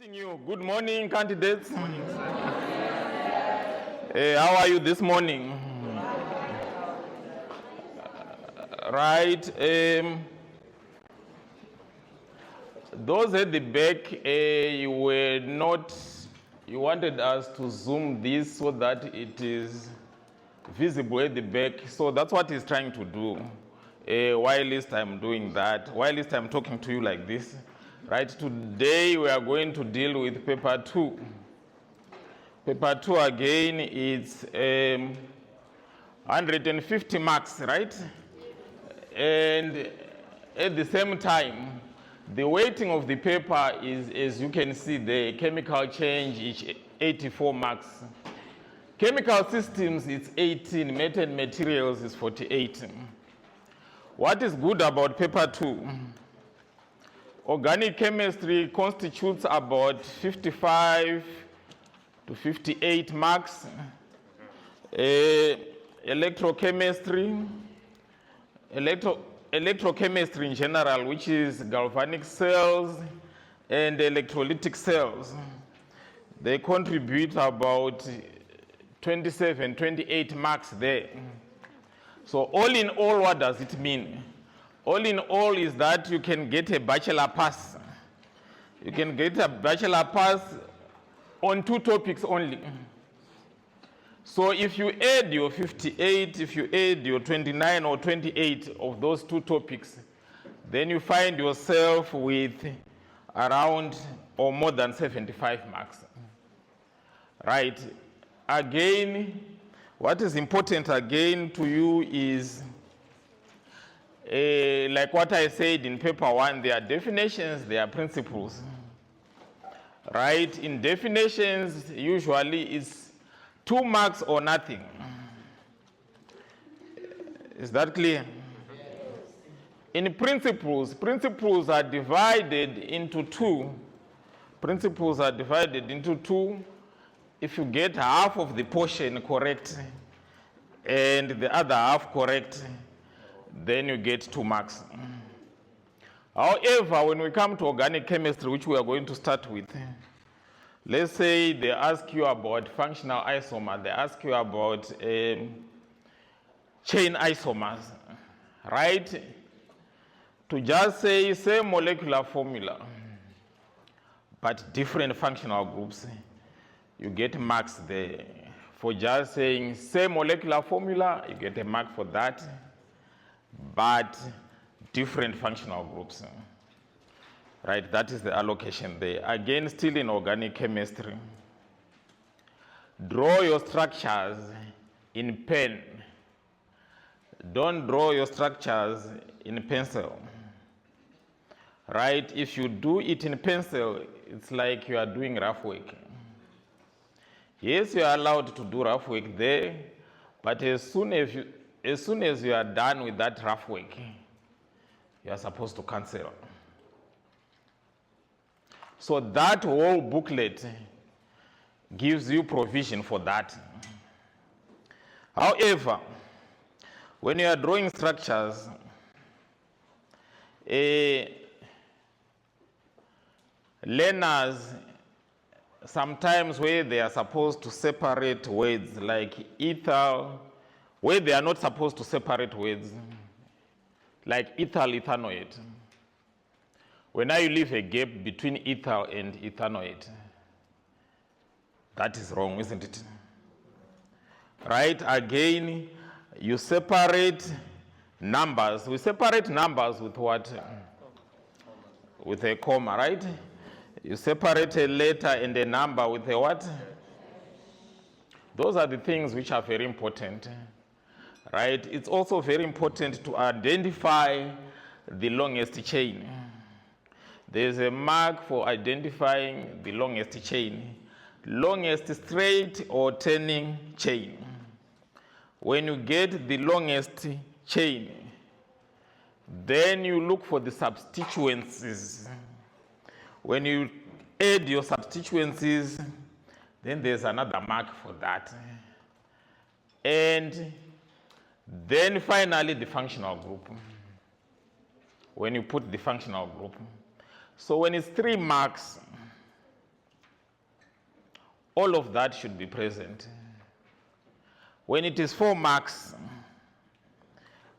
Greeting you. Good morning, candidates. Good morning, how are you this morning? Right. Those at the back, you wanted us to zoom this so that it is visible at the back. So that's what he's trying to do. Whilst I'm doing that, whilst I'm talking to you like this. Right, today we are going to deal with paper 2. Paper 2 again, it's 150 marks, right? And at the same time, the weighting of the paper is, as you can see, the chemical change is 84 marks. Chemical systems, it's 18, metal materials is 48. What is good about paper 2? Organic chemistry constitutes about 55 to 58 marks. Electrochemistry in general, which is galvanic cells and electrolytic cells, they contribute about 27, 28 marks there. So all in all, what does it mean? All in all is that you can get a bachelor pass. You can get a bachelor pass on 2 topics only. So if you add your 58, if you add your 29 or 28 of those 2 topics, then you find yourself with around or more than 75 marks. Right. Again, what is important again to you is like what I said in paper 1, there are definitions, there are principles. Right? In definitions, usually it's 2 marks or nothing. Is that clear? Yes. In principles, principles are divided into 2. Principles are divided into 2. If you get half of the portion correct and the other half correct, then you get 2 marks. However, when we come to organic chemistry, which we are going to start with, let's say they ask you about functional isomer, they ask you about chain isomers, right? To just say same molecular formula, but different functional groups, you get marks there. For just saying same molecular formula, you get a mark for that, but different functional groups. Right, that is the allocation there. Again, still in organic chemistry. Draw your structures in pen. Don't draw your structures in pencil. Right, if you do it in pencil, it's like you are doing rough work. Yes, you are allowed to do rough work there, but as soon as you are done with that rough work, you are supposed to cancel. So that whole booklet gives you provision for that. However, when you are drawing structures, learners, sometimes where they are supposed to separate words like ethyl, where they are not supposed to separate words, like ethyl, ethanoate. When now you leave a gap between ethyl and ethanoate, that is wrong, isn't it? Right, again, you separate numbers. We separate numbers with what? With a comma, right? You separate a letter and a number with a what? Those are the things which are very important. Right? It's also very important to identify the longest chain. There's a mark for identifying the longest chain. Longest straight or turning chain. When you get the longest chain, then you look for the substituencies. When you add your substituencies, then there's another mark for that. And then finally the functional group. When you put the functional group. So when it's 3 marks, all of that should be present. When it is 4 marks,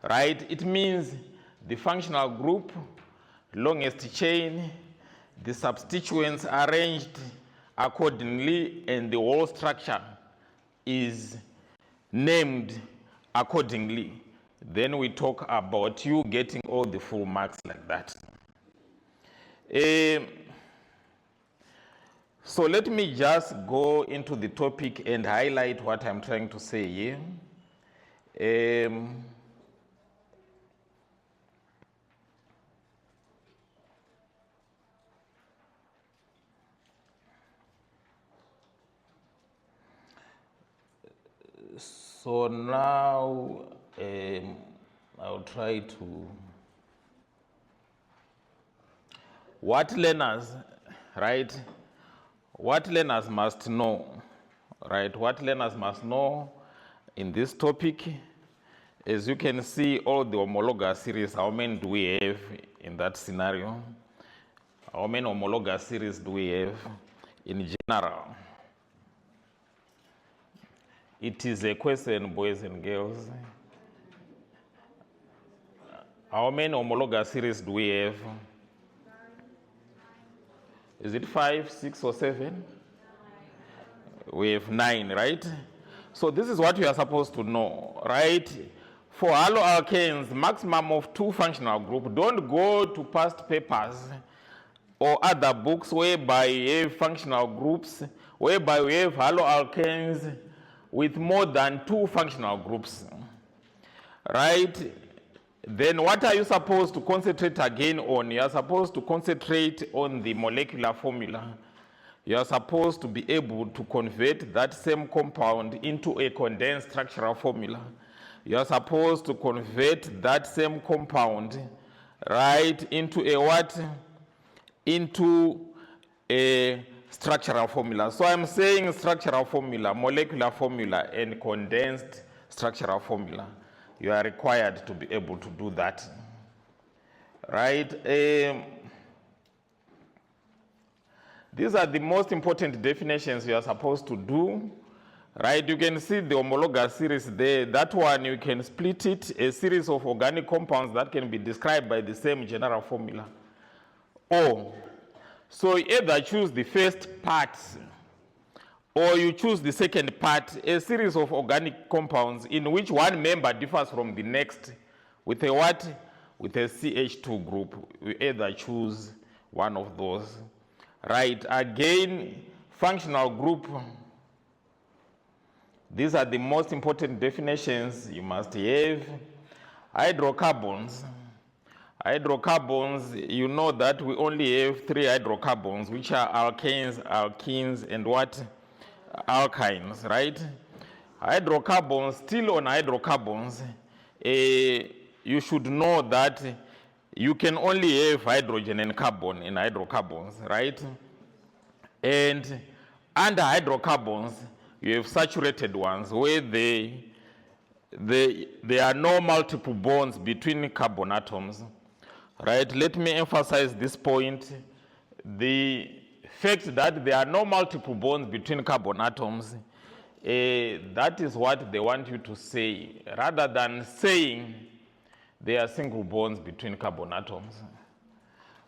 right, it means the functional group, longest chain, the substituents arranged accordingly, and the whole structure is named accordingly. Then we talk about you getting all the full marks like that. So let me just go into the topic and highlight what I'm trying to say here. So now I'll try to. What learners, right? What learners must know, right? What learners must know in this topic, as you can see, all the homologous series, how many do we have in that scenario? How many homologous series do we have in general? It is a question, boys and girls. How many homologous series do we have? Is it 5, 6, or 7? We have 9, right? So this is what you are supposed to know, right? For haloalkanes, maximum of 2 functional groups. Don't go to past papers or other books whereby we have functional groups, whereby we have haloalkanes with more than 2 functional groups, right? Then what are you supposed to concentrate again on? You are supposed to concentrate on the molecular formula. You are supposed to be able to convert that same compound into a condensed structural formula. You are supposed to convert that same compound, right, into a what? Into a structural formula. So I'm saying structural formula, molecular formula, and condensed structural formula. You are required to be able to do that, right? These are the most important definitions you are supposed to do, right? You can see the homologous series there. That one, you can split it, a series of organic compounds that can be described by the same general formula. So you either choose the first part or you choose the second part, a series of organic compounds in which one member differs from the next with a what? With a CH2 group. We either choose one of those. Right, again, functional group. These are the most important definitions you must have. Hydrocarbons. Hydrocarbons, you know that we only have 3 hydrocarbons, which are alkanes, alkenes, and what? Alkynes, right? Hydrocarbons, still on hydrocarbons, you should know that you can only have hydrogen and carbon in hydrocarbons, right? And under hydrocarbons, you have saturated ones where there are no multiple bonds between carbon atoms, right? Let me emphasize this point. The fact that there are no multiple bonds between carbon atoms, that is what they want you to say, rather than saying there are single bonds between carbon atoms.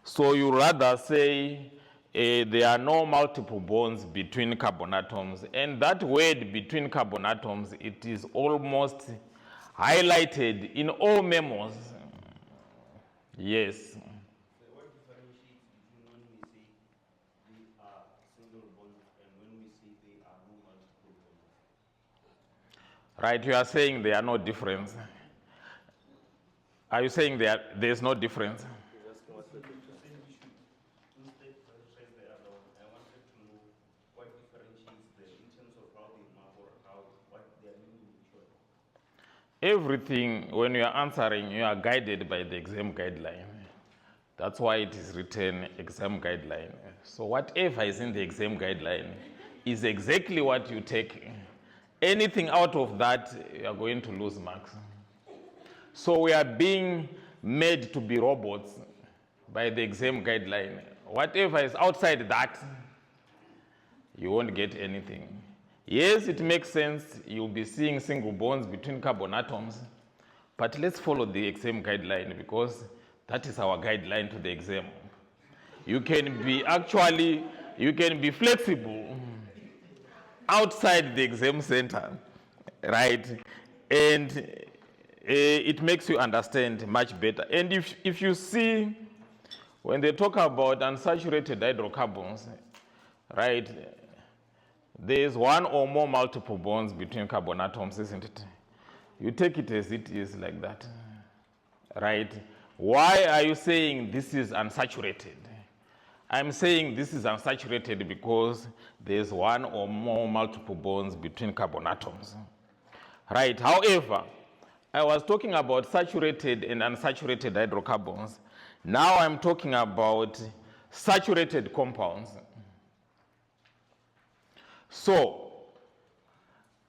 So you rather say there are no multiple bonds between carbon atoms. And that word between carbon atoms, it is almost highlighted in all memos. Yes. So what differentiates between when we say they are single bonds and when we say they are no multiple bonds? Right, you are saying there are no difference. Are you saying there's no difference? Everything, when you are answering, you are guided by the exam guideline. That's why it is written exam guideline. So whatever is in the exam guideline is exactly what you take. Anything out of that, you are going to lose marks. So we are being made to be robots by the exam guideline. Whatever is outside that, you won't get anything. Yes, it makes sense. You'll be seeing single bonds between carbon atoms. But let's follow the exam guideline because that is our guideline to the exam. You can be flexible outside the exam center, right? And it makes you understand much better. And if you see, when they talk about unsaturated hydrocarbons, right, there's one or more multiple bonds between carbon atoms, isn't it? You take it as it is like that, right? Why are you saying this is unsaturated? I'm saying this is unsaturated because there's one or more multiple bonds between carbon atoms, right? However, I was talking about saturated and unsaturated hydrocarbons. Now I'm talking about saturated compounds. So,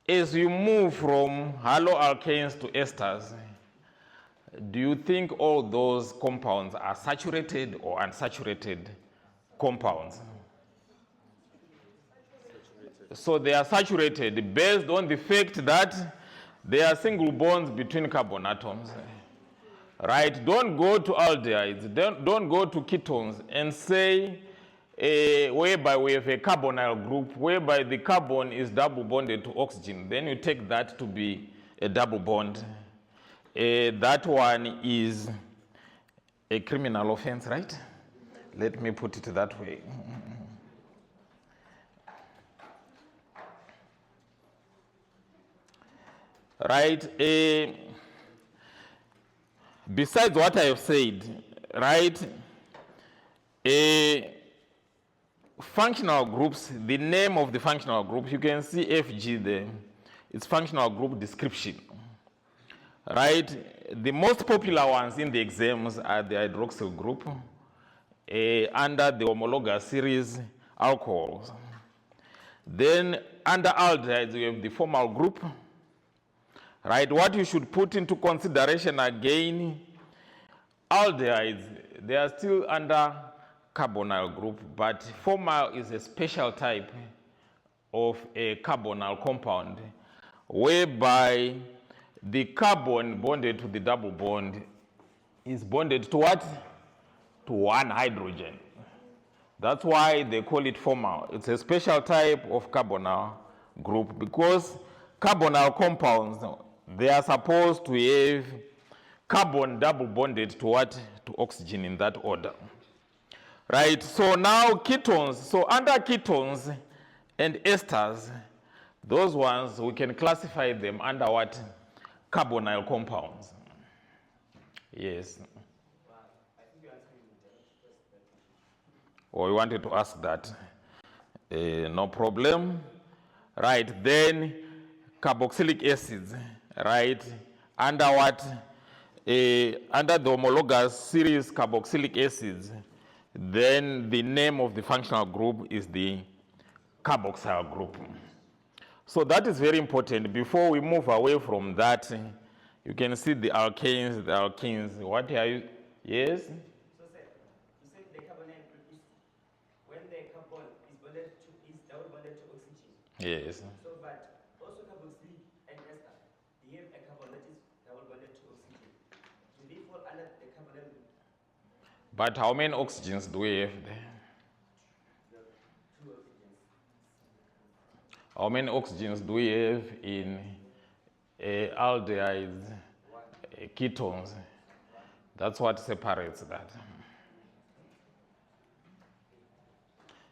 as you move from haloalkanes to esters, do you think all those compounds are saturated or unsaturated compounds? So they are saturated based on the fact that there are single bonds between carbon atoms. Right? Don't go to aldehydes, don't go to ketones and say, whereby we have a carbonyl group, whereby the carbon is double bonded to oxygen. Then you take that to be a double bond. That one is a criminal offense, right? Let me put it that way. Right? Besides what I have said, right? Functional groups, the name of the functional group, you can see FG there. It's functional group description. Right? The most popular ones in the exams are the hydroxyl group under the homologous series alcohols. Then under aldehydes, we have the formal group. Right? What you should put into consideration again, aldehydes, they are still under carbonyl group, but formal is a special type of a carbonyl compound whereby the carbon bonded to the double bond is bonded to what? To one hydrogen. That's why they call it formal. It's a special type of carbonyl group because carbonyl compounds, they are supposed to have carbon double bonded to what? To oxygen in that order. Right, so now ketones, so under ketones and esters, those ones we can classify them under what? Carbonyl compounds. Yes. Or you wanted to ask that? No problem. Right, then carboxylic acids, right? Under what? Under the homologous series carboxylic acids, then the name of the functional group is the carboxyl group. So that is very important. Before we move away from that, you can see the alkanes, the alkenes. What are you? Yes? So, sir, you said the carbonyl group is when the carbon is double bonded to oxygen. Yes. So, but also carboxylic and ester, they have a carbon that is double bonded to oxygen. Do they fall under the carbonyl group? But how many oxygens do we have there? Two oxygens. How many oxygens do we have in aldehydes, ketones? That's what separates that.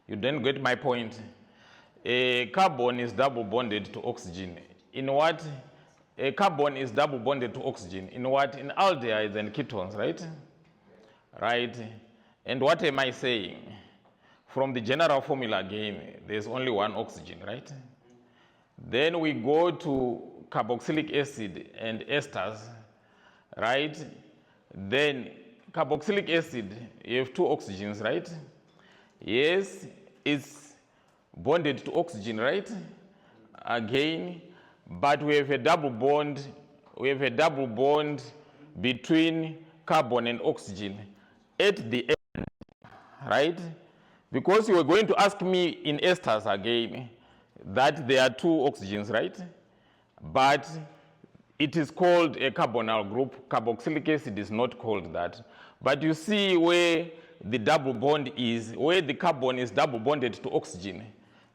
You didn't get my point. A carbon is double bonded to oxygen. In what? A carbon is double bonded to oxygen. In what? In aldehydes and ketones, right? Right? And what am I saying? From the general formula again, there's only one oxygen, right? Then we go to carboxylic acid and esters, right? Then carboxylic acid, you have two oxygens, right? Yes, it's bonded to oxygen, right? Again, but we have a double bond. We have a double bond between carbon and oxygen at the end, right? Because you were going to ask me in esters again that there are two oxygens, right? But it is called a carbonyl group. Carboxylic acid is not called that. But you see where the double bond is, where the carbon is double bonded to oxygen,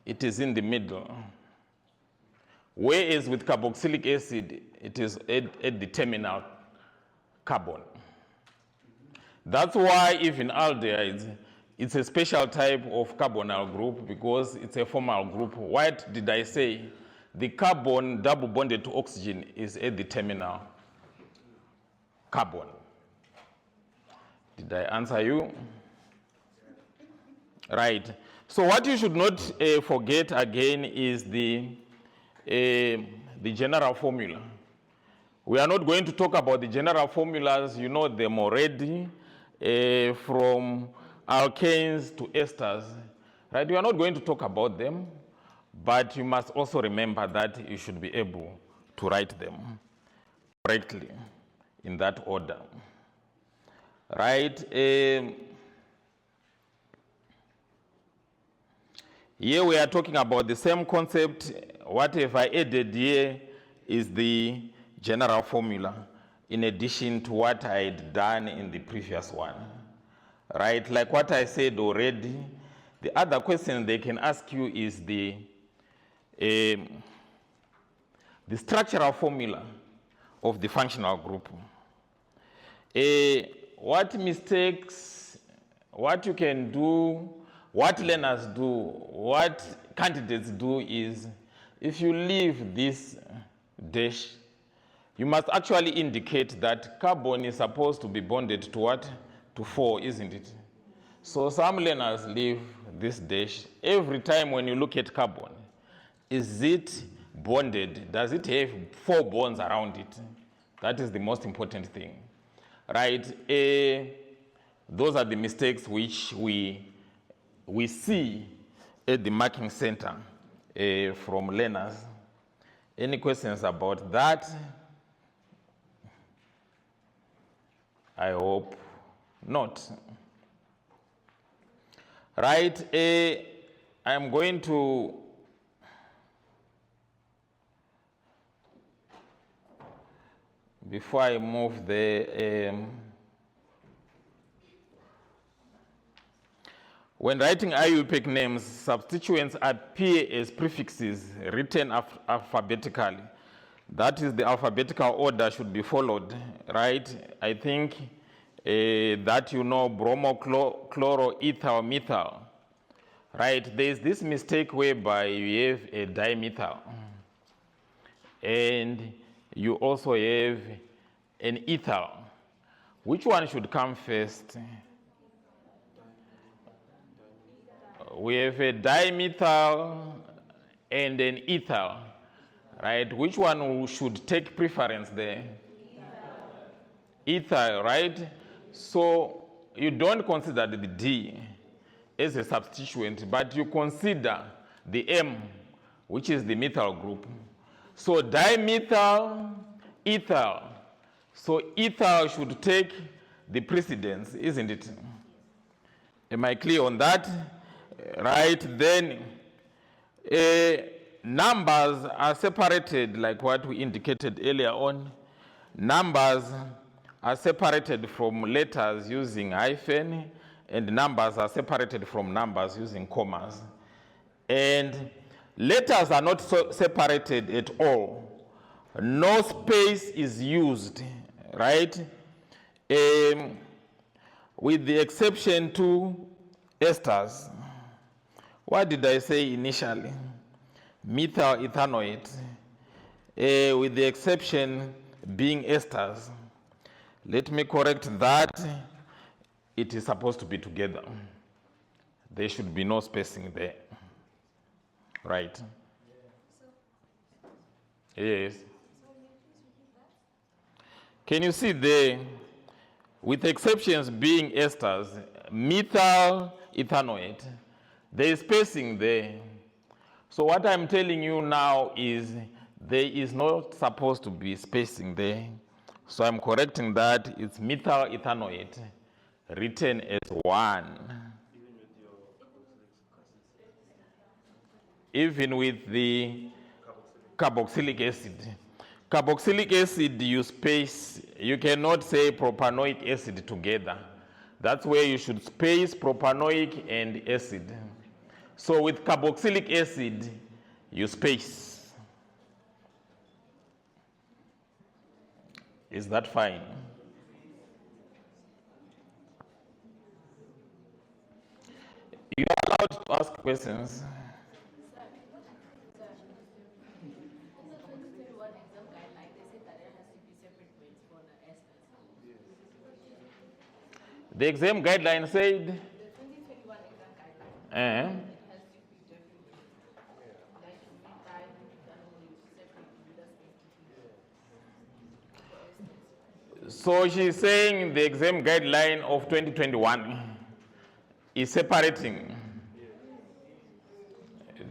it is in the middle. Whereas with carboxylic acid, it is at the terminal carbon. That's why even aldehydes, it's a special type of carbonyl group because it's a formal group. What did I say? The carbon double bonded to oxygen is at the terminal carbon. Did I answer you? Right. So what you should not forget again is the general formula. We are not going to talk about the general formulas, you know them already, from alkanes to esters, right? We are not going to talk about them, but you must also remember that you should be able to write them correctly in that order, right? Here we are talking about the same concept. What have I added here is the general formula in addition to what I had done in the previous one, right? Like what I said already, the other question they can ask you is the structural formula of the functional group. What mistakes, what you can do, what learners do, what candidates do is, if you leave this dash, you must actually indicate that carbon is supposed to be bonded to what? To 4, isn't it? So some learners leave this dash. Every time when you look at carbon, is it bonded? Does it have 4 bonds around it? That is the most important thing, right? Those are the mistakes which we see at the marking center from learners. Any questions about that? I hope not. Right, I'm going to before I move the when writing IUPAC names, substituents appear as prefixes written alphabetically. That is, the alphabetical order should be followed, right? I think that you know, bromo, chloro, ethyl, methyl, right? There's this mistake whereby you have a dimethyl, and you also have an ethyl. Which one should come first? We have a dimethyl and an ethyl, right? Which one should take preference there? Ethyl, right? So you don't consider the D as a substituent, but you consider the M, which is the methyl group. So dimethyl, ethyl. So ethyl should take the precedence, isn't it? Am I clear on that? Right, then numbers are separated like what we indicated earlier on. Numbers are separated from letters using hyphen, and numbers are separated from numbers using commas. And letters are not separated at all. No space is used, right? With the exception to esters. What did I say initially? Methyl ethanoate, with the exception being esters. Let me correct that. It is supposed to be together. There should be no spacing there. Right? Yes. Can you see there, with exceptions being esters, methyl ethanoate, there is spacing there. So what I'm telling you now is there is not supposed to be spacing there. So I'm correcting that. It's methyl ethanoate written as 1. Even with your even with the carboxylic acid. Carboxylic acid, you space, you cannot say propanoic acid together. That's where you should space propanoic and acid. So with carboxylic acid, you space. Is that fine? You are allowed to ask questions. The exam guideline said, The 2021 exam guideline, it has to be different. Like methyl, ethanol, separate, for instance. so she's saying the exam guideline of 2021 is separating.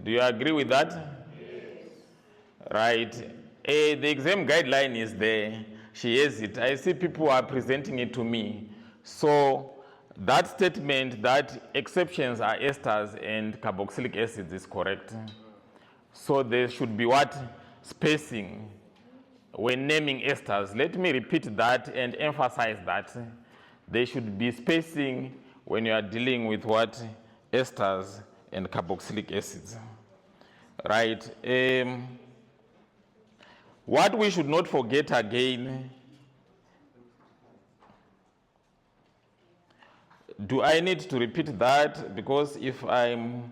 Do you agree with that? Yes. Right. The exam guideline is there. She has it. I see people are presenting it to me. So that statement that exceptions are esters and carboxylic acids is correct. So there should be what? Spacing when naming esters. Let me repeat that and emphasize that. There should be spacing when you are dealing with what? Esters and carboxylic acids. Right. What we should not forget again, do I need to repeat that? Because if I'm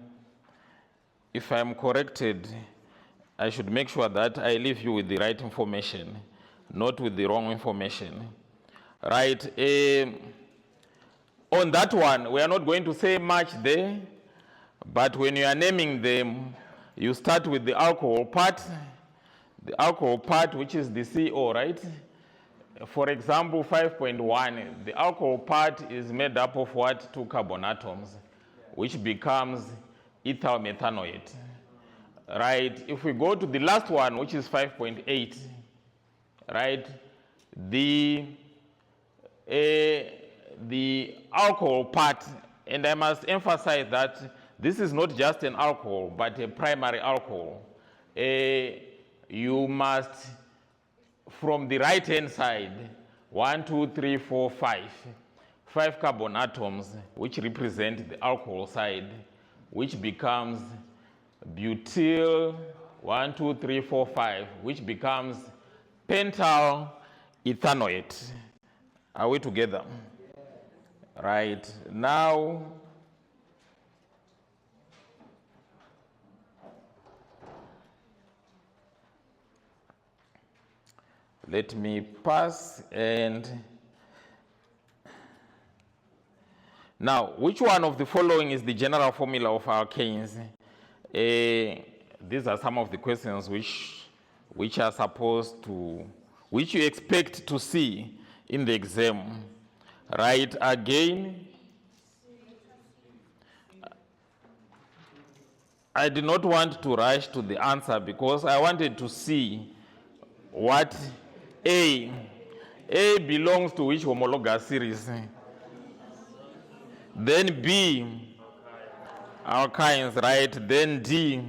corrected, I should make sure that I leave you with the right information, not with the wrong information. Right? On that one, we are not going to say much there, but when you are naming them, you start with the alcohol part, which is the CO, right? For example, 5.1, the alcohol part is made up of what? 2 carbon atoms, which becomes ethyl methanoate. Right? If we go to the last one, which is 5.8, right? The alcohol part, and I must emphasize that this is not just an alcohol, but a primary alcohol. You must, from the right-hand side, 1, 2, 3, 4, 5 carbon atoms, which represent the alcohol side, which becomes butyl, 1, 2, 3, 4, 5, which becomes pentyl ethanoate. Are we together? Yeah. Right. Now, let me pass and now, which one of the following is the general formula of alkanes? These are some of the questions which are supposed to, which you expect to see in the exam. Right? Again, I did not want to rush to the answer because I wanted to see what A belongs to which homologous series. Then B, alkynes, right? Then D.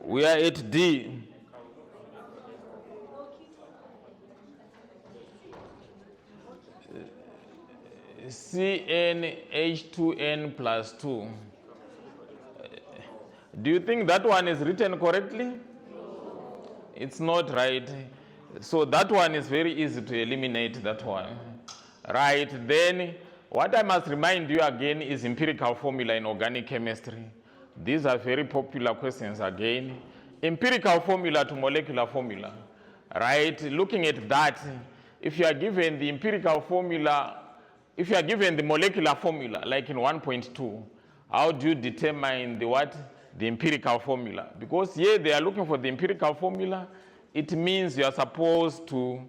We are at D. CnH2n plus 2. Do you think that one is written correctly? It's not, right? So that one is very easy to eliminate, that one. Right, then what I must remind you again is empirical formula in organic chemistry. These are very popular questions again. Empirical formula to molecular formula, right? Looking at that, if you are given the empirical formula, if you are given the molecular formula, like in 1.2, how do you determine the what? The empirical formula? Because here they are looking for the empirical formula. It means you are supposed to,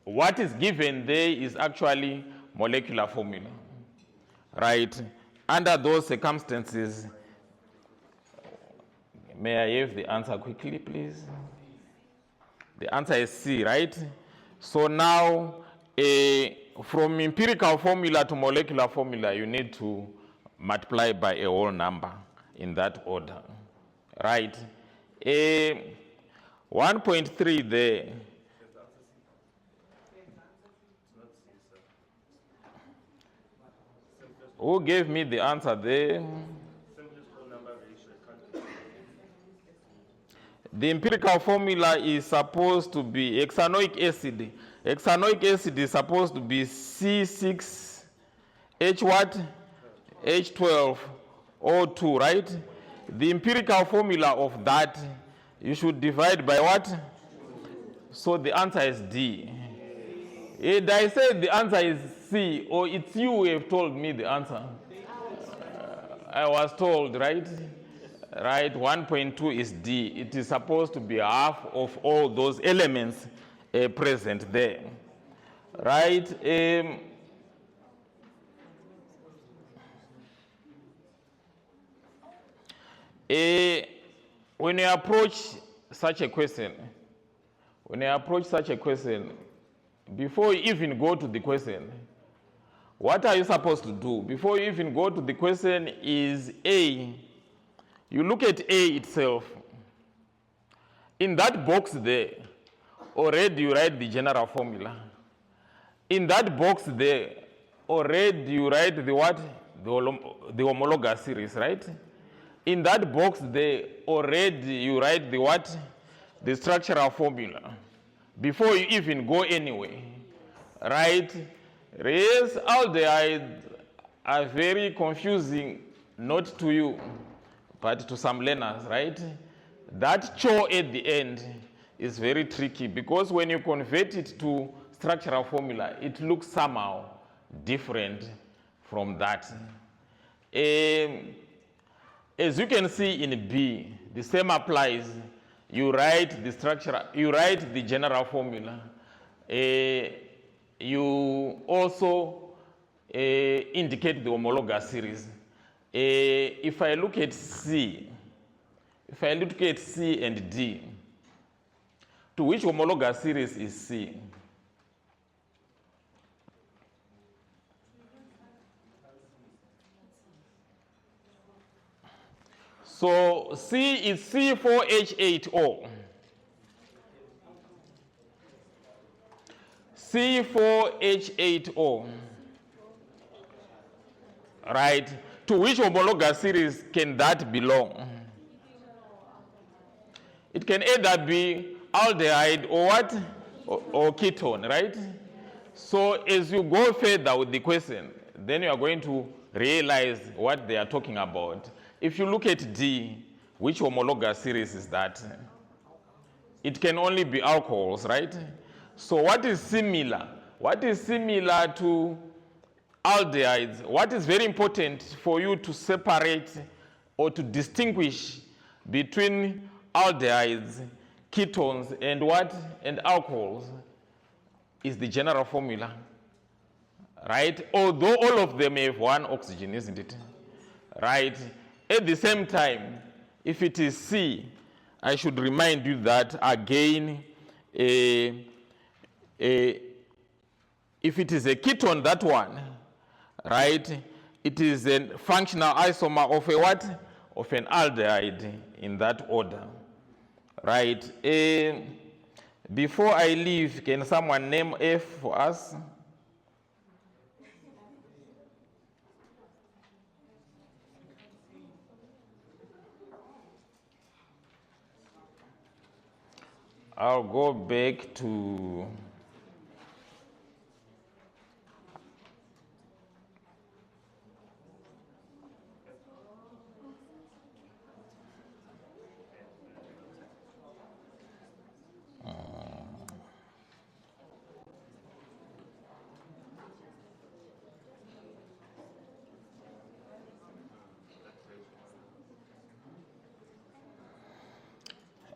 what is given there is actually molecular formula, right? Under those circumstances, may I have the answer quickly, please? The answer is C, right? So now From empirical formula to molecular formula, you need to multiply by a whole number in that order, right? 1.3 there. Who gave me the answer there? Simplest whole number ratio can't be. The empirical formula is supposed to be hexanoic acid. Hexanoic acid is supposed to be C6H what? H12O2, right? The empirical formula of that, you should divide by what? So the answer is D. Did I say the answer is C, or it's you who have told me the answer? I was told, right? Right, 1.2 is D. It is supposed to be half of all those elements present there. Right? When you approach such a question, before you even go to the question, what are you supposed to do? Before you even go to the question is A. You look at A itself. In that box there, already you write the general formula. In that box there, already you write the what? The homologous series, right? In that box there, already you write the what? The structural formula. Before you even go anywhere, right? Yes, aldehydes are very confusing, not to you, but to some learners, right? That cho at the end is very tricky because when you convert it to structural formula, it looks somehow different from that. As you can see in B, the same applies. You write the structure, you write the general formula. You also indicate the homologous series. If I look at C and D, to which homologous series is C? So C is C4H8O. C4H8O. Right? To which homologous series can that belong? It can either be aldehyde or what? Or ketone, right? So as you go further with the question, then you are going to realize what they are talking about. If you look at D, which homologous series is that? It can only be alcohols, right? So what is similar? What is similar to aldehydes? What is very important for you to separate or to distinguish between aldehydes, ketones, and what? And alcohols is the general formula, right? Although all of them have one oxygen, isn't it? Right? At the same time, if it is C, I should remind you that again, if it is a ketone, that one, right, it is a functional isomer of a what? Of an aldehyde in that order, right? Before I leave, can someone name F for us? I'll go back to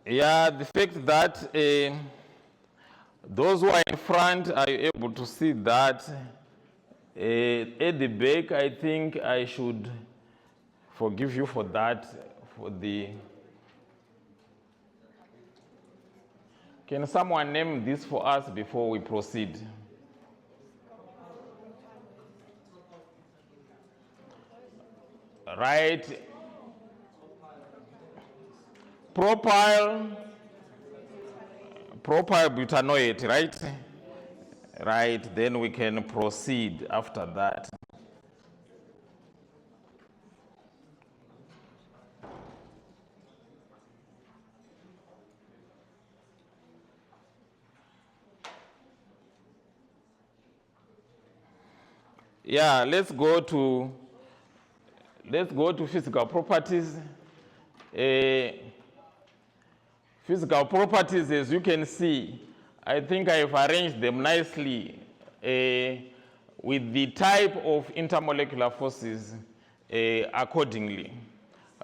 yeah, the fact that those who are in front are able to see that. At the back, I think I should forgive you for that, for the... Can someone name this for us before we proceed? right? Propyl butanoate, right? Right, then we can proceed after that. Yeah, let's go to physical properties. Physical properties, as you can see, I think I have arranged them nicely with the type of intermolecular forces accordingly,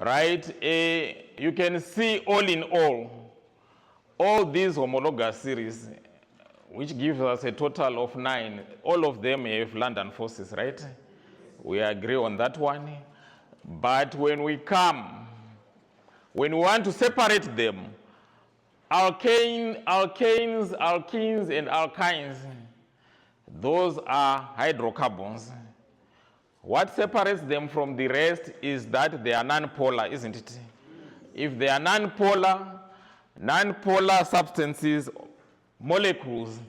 right? You can see all in all these homologous series, which gives us a total of 9, all of them have London forces, right? We agree on that one. But when we want to separate them, alkenes, and alkynes, those are hydrocarbons. What separates them from the rest is that they are nonpolar, isn't it? If they are nonpolar substances, molecules,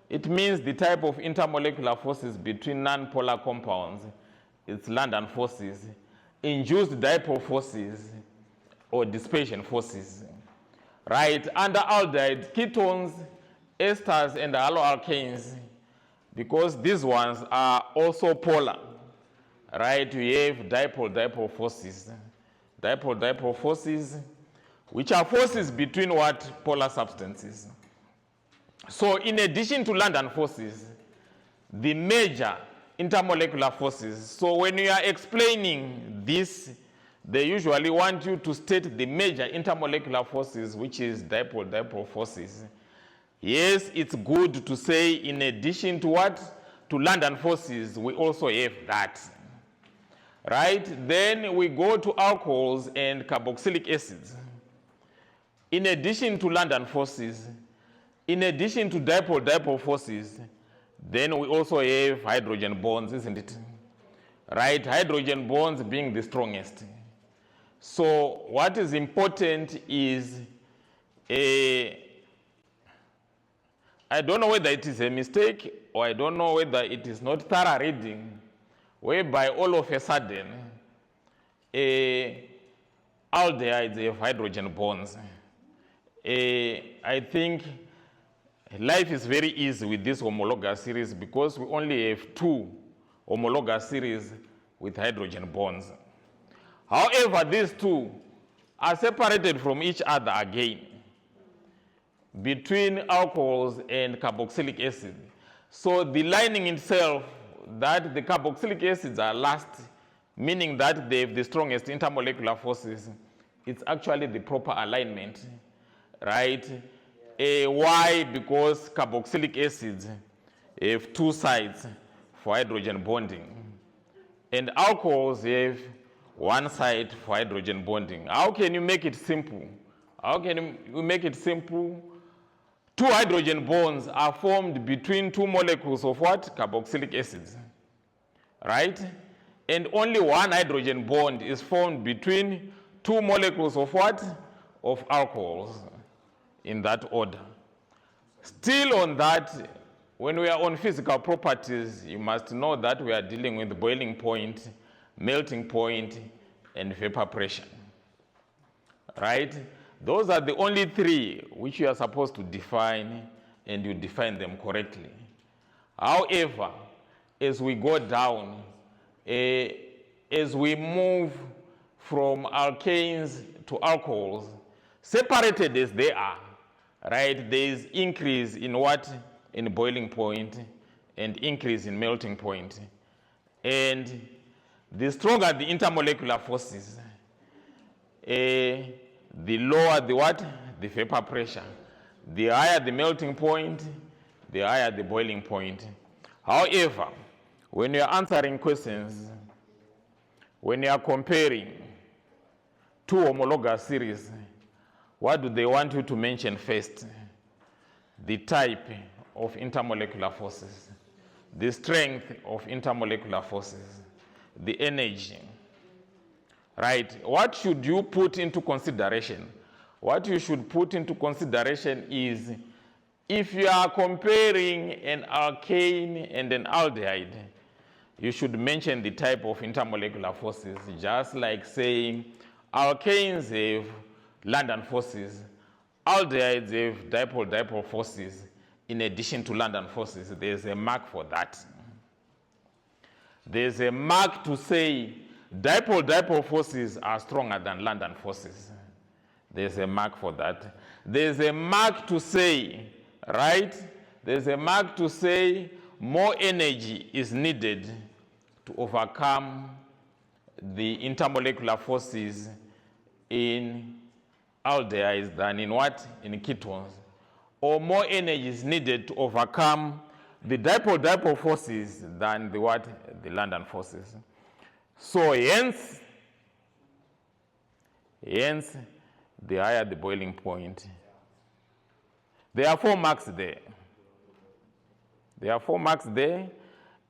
it means the type of intermolecular forces between nonpolar compounds, it's London forces, induced dipole forces, or dispersion forces. Right, under aldehyde, ketones, esters, and haloalkanes, because these ones are also polar, right? We have dipole forces. Dipole forces, which are forces between what? Polar substances. So in addition to London forces, the major intermolecular forces, so when you are explaining this, they usually want you to state the major intermolecular forces, which is dipole forces. Yes, it's good to say in addition to what? To London forces, we also have that. Right? Then we go to alcohols and carboxylic acids. In addition to London forces, in addition to dipole forces, then we also have hydrogen bonds, isn't it? Right? Hydrogen bonds being the strongest. So what is important is I don't know whether it is a mistake or I don't know whether it is not thorough reading, whereby all of a sudden aldehydes have hydrogen bonds. I think life is very easy with this homologous series because we only have 2 homologous series with hydrogen bonds. However, these 2 are separated from each other again between alcohols and carboxylic acid. So the lining itself, that the carboxylic acids are last, meaning that they have the strongest intermolecular forces, it's actually the proper alignment, right? Why? Because carboxylic acids have 2 sides for hydrogen bonding, and alcohols have 1 side for hydrogen bonding. How can you make it simple? How can you make it simple? 2 hydrogen bonds are formed between 2 molecules of what? Carboxylic acids, right? And only 1 hydrogen bond is formed between 2 molecules of what? Of alcohols, in that order. Still on that, when we are on physical properties, you must know that we are dealing with boiling point, melting point, and vapor pressure, right? Those are the only 3 which you are supposed to define, and you define them correctly. However, as we go down, as we move from alkanes to alcohols, separated as they are, right, there is increase in what? In boiling point, and increase in melting point. And the stronger the intermolecular forces, the lower the what? The vapor pressure. The higher the melting point, the higher the boiling point. However, when you are answering questions, when you are comparing 2 homologous series, what do they want you to mention first? The type of intermolecular forces, the strength of intermolecular forces, the energy, right? What should you put into consideration? What you should put into consideration is if you are comparing an alkane and an aldehyde, you should mention the type of intermolecular forces, just like saying alkanes have London forces, aldehydes have dipole-dipole forces in addition to London forces. There's a mark for that. There's a mark to say dipole-dipole forces are stronger than London forces. There's a mark for that. There's a mark to say, right? There's a mark to say more energy is needed to overcome the intermolecular forces in aldehydes than in what? In ketones. Or more energy is needed to overcome the dipole-dipole forces than the what? The London forces. So hence, the higher the boiling point. There are 4 marks there. There are 4 marks there.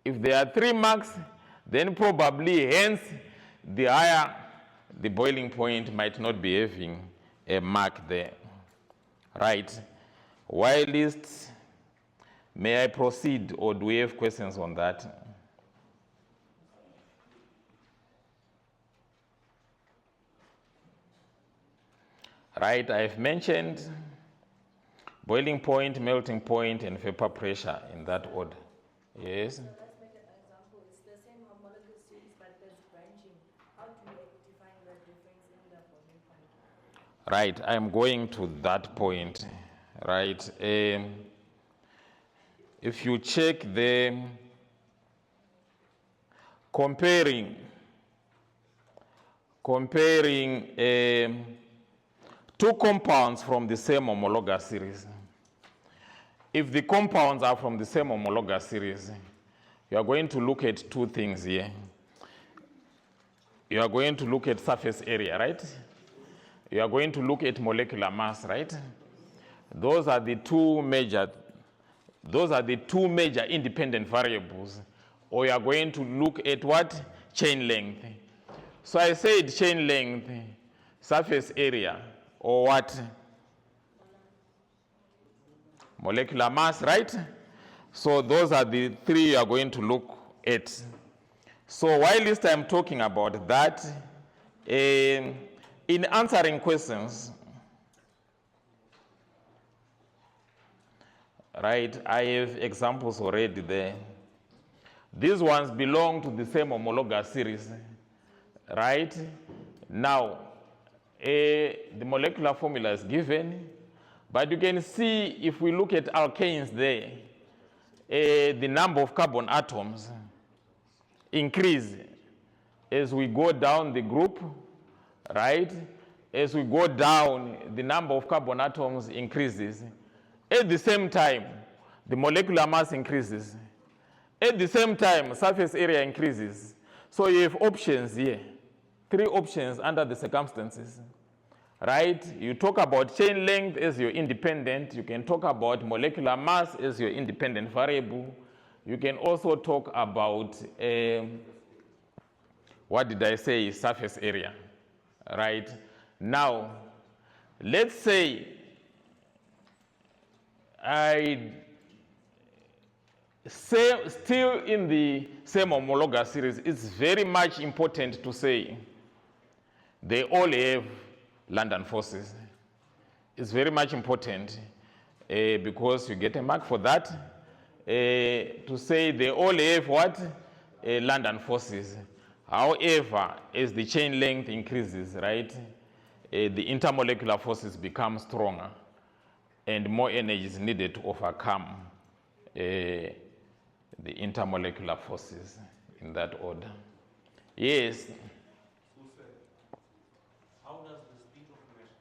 If there are 3 marks, then probably hence the higher the boiling point might not be having a mark there. Right? Whilst, may I proceed, or do we have questions on that? Right, I've mentioned boiling point, melting point, and vapor pressure in that order. Yes? So let's make an example. It's the same homologous series, but there's branching. How do you define the difference in the boiling point? Right, I'm going to that point. Right. If you check the comparing two compounds from the same homologous series. If the compounds are from the same homologous series, you are going to look at 2 things here. You are going to look at surface area, right? You are going to look at molecular mass, right? Those are the two major independent variables. Or you are going to look at what? Chain length. So I said chain length, surface area, or what? Molecular mass, right? So those are the 3 you are going to look at. So while I'm talking about that, in answering questions, right, I have examples already there. These ones belong to the same homologous series, right? Now, the molecular formula is given, but you can see if we look at alkanes there, the number of carbon atoms increase as we go down the group, right? As we go down, the number of carbon atoms increases. At the same time, the molecular mass increases. At the same time, surface area increases. So you have options here, 3 options under the circumstances, right? You talk about chain length as your independent. You can talk about molecular mass as your independent variable. You can also talk about, what did I say, surface area, right? Now, let's say I say still in the same homologous series, it's very much important to say they all have London forces. It's very much important because you get a mark for that, to say they all have what? London forces. However, as the chain length increases, right, the intermolecular forces become stronger and more energy is needed to overcome the intermolecular forces in that order. Yes? How does the speed of measure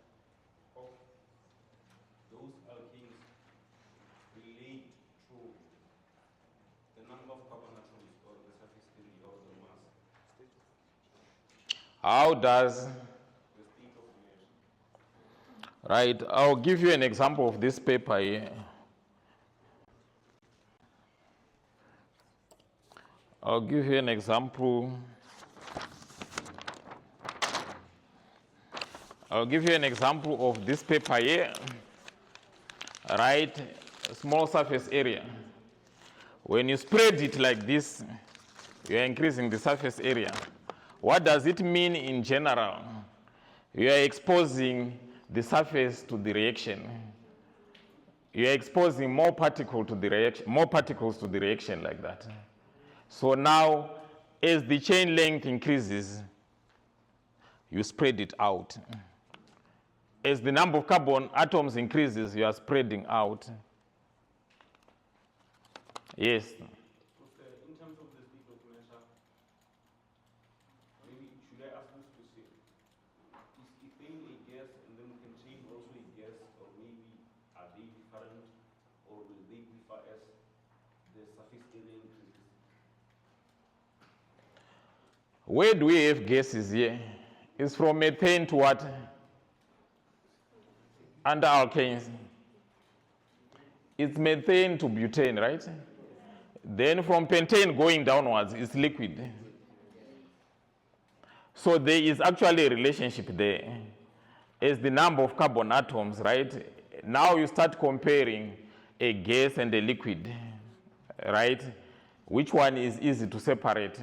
of those alkenes relate to the number of carbon atoms or the surface area or the mass? How does, The speed of measure. right, I'll give you an example of this paper here. I'll give you an example I'll give you an example of this paper here. Right, small surface area. When you spread it like this, you are increasing the surface area. What does it mean in general? You are exposing the surface to the reaction. You are exposing more particles to the reaction like that. So now, as the chain length increases, you spread it out. As the number of carbon atoms increases, you are spreading out. Yes. In terms of the speed of measure, maybe should I ask this to say, is ethane a gas and then contain also a gas, or maybe are they different, or will they differ as the surface area increases? Where do we have gases here? It's from methane to what? Under alkanes. It's methane to butane, right? Then from pentane going downwards, it's liquid. So there is actually a relationship there. As the number of carbon atoms, right? Now you start comparing a gas and a liquid, right? Which one is easy to separate?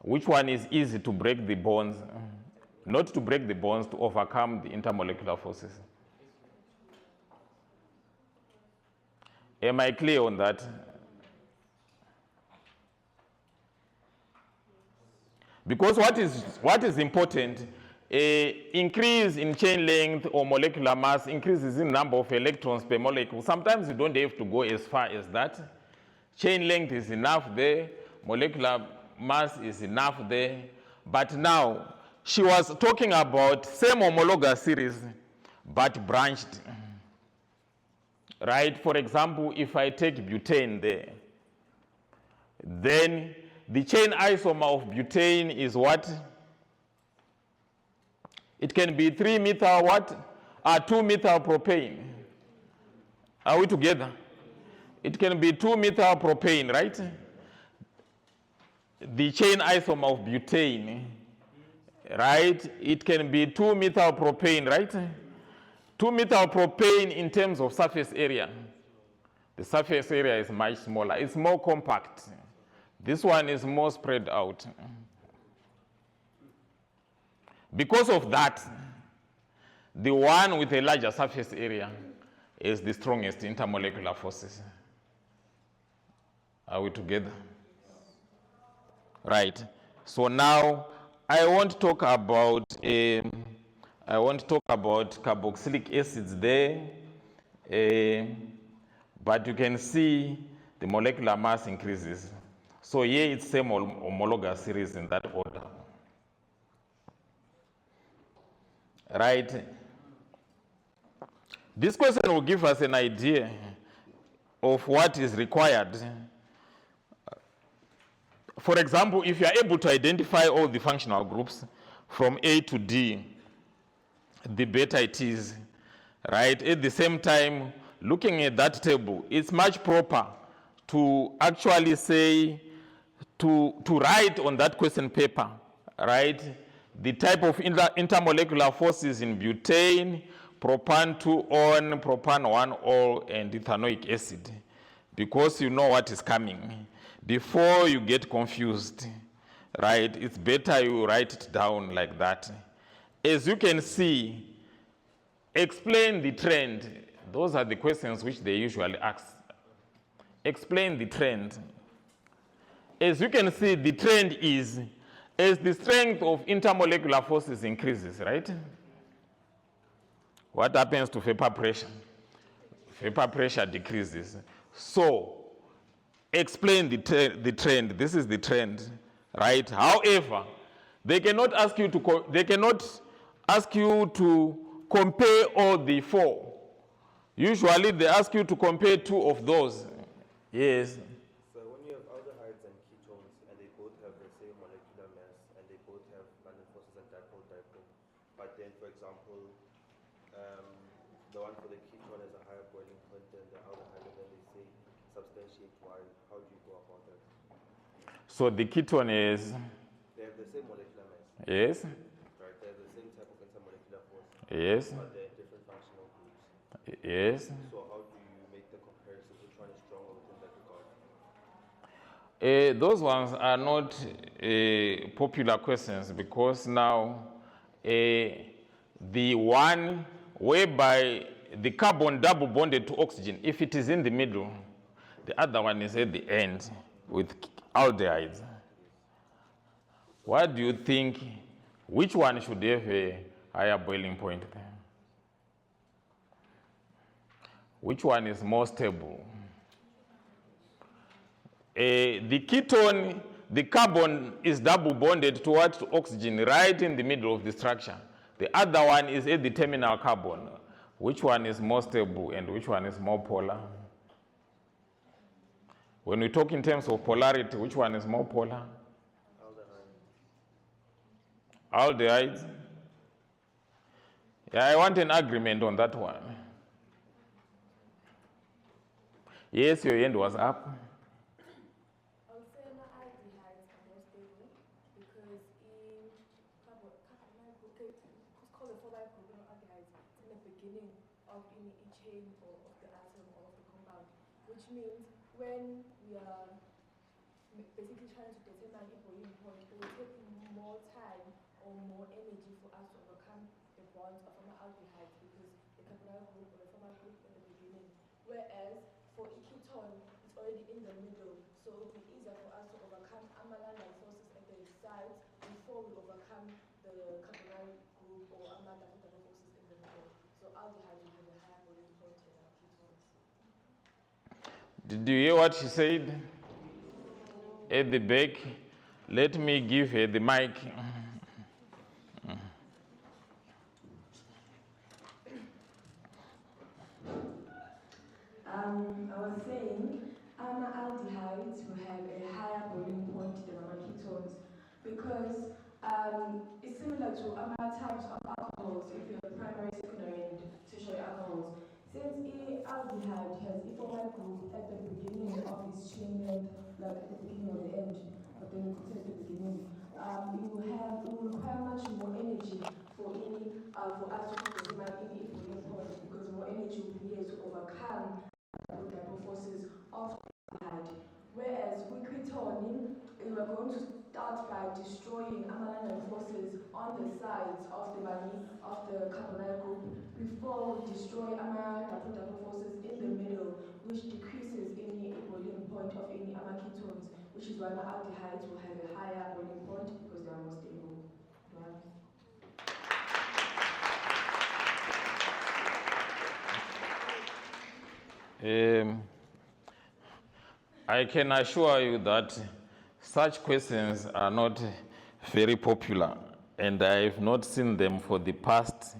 Which one is easy to break the bonds? Not to break the bonds, to overcome the intermolecular forces. Am I clear on that? Because what is important, increase in chain length or molecular mass increases in number of electrons per molecule. Sometimes you don't have to go as far as that. Chain length is enough there, molecular mass is enough there. But now, she was talking about same homologous series, but branched. Right? For example, if I take butane there, then the chain isomer of butane is what? It can be 3 methyl what? 2 methyl propane. Are we together? It can be 2 methyl propane, right? The chain isomer of butane, right? It can be 2 methyl propane, right? 2 methyl propane in terms of surface area. The surface area is much smaller. It's more compact. This one is more spread out. Because of that, the one with a larger surface area is the strongest intermolecular forces. Are we together? Right. So now I want to talk about carboxylic acids there, but you can see the molecular mass increases. So here it's same homologous series in that order. Right? This question will give us an idea of what is required. For example, if you are able to identify all the functional groups from A to D, the better it is. Right? At the same time, looking at that table, it's much proper to actually say, to write on that question paper, right, the type of intermolecular forces in butane, propan 2-on, propan 1-ol, and ethanoic acid, because you know what is coming. Before you get confused, right, it's better you write it down like that. As you can see, explain the trend. Those are the questions which they usually ask. Explain the trend. As you can see, the trend is as the strength of intermolecular forces increases, right? What happens to vapor pressure? Vapor pressure decreases. So, explain the trend. This is the trend, right? However, they cannot ask you to compare all the 4. Usually, they ask you to compare 2 of those. Yes. So when you have aldehydes and ketones and they both have the same molecular mass and they both have London forces and dipole-dipole, but then, for example, the one for the ketone has a higher boiling point than the aldehyde, and then they say substantiate why. How do you go about that? So the ketone is? They have the same molecular mass. Yes. Right, they have the same type of intermolecular Yes. but they're different functional groups. Yes. So how do you make the comparison? Which one is stronger within that regard? Those ones are not popular questions because now the one whereby the carbon double bonded to oxygen, if it is in the middle, the other one is at the end with aldehydes. What do you think? Which one should have a higher boiling point? Which one is more stable? The ketone, the carbon is double bonded to oxygen right in the middle of the structure. The other one is at the terminal carbon. Which one is more stable and which one is more polar? When we talk in terms of polarity, which one is more polar? Aldehydes. Yeah, I want an agreement on that one. Yes, your hand was up. I would say my aldehydes are more stable because in called the forward group of aldehydes in the beginning of each chain or of the atom or of the compound, which means when we are basically trying to determine a boiling point, it will take more time or more energy for us to overcome the bonds of our aldehydes because the carbonyl group or the formal group in the beginning. Whereas for a ketone, it's already in the middle, so it will be easier for us to overcome amylase forces at the sides before we overcome the carbonyl group or amylase forces in the middle. So aldehydes will have a higher boiling point than our ketones. Did you hear what she said? At the back, let me give her the mic. I was saying aldehydes will have a higher boiling point than ketones because it's similar to types of alcohols if you have primary, secondary, and tertiary alcohols. Since aldehyde has a formal group at the beginning of its chain length, like at the beginning or the end, but then it's at the beginning, it will require much more energy for us to determine any boiling point because more energy will be needed to overcome the forces of aldehyde. Whereas with ketone, we are going to start by destroying amylase forces on the sides of the carbonyl group before we destroy amylase forces in the middle, which decreases any boiling point of any ketones, which is why my aldehydes will have a higher boiling point because they are more stable. Right? I can assure you that such questions are not very popular, and I have not seen them for the past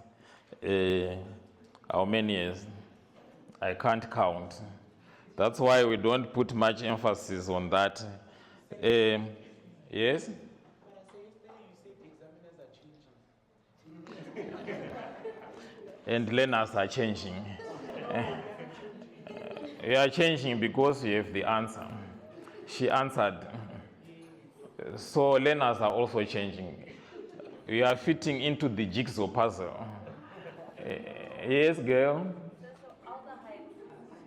how many years? I can't count. That's why we don't put much emphasis on that. Yes? And learners are changing. You are changing because you have the answer. She answered. So learners are also changing. You are fitting into the jigsaw puzzle. Yes, girl? So aldehydes,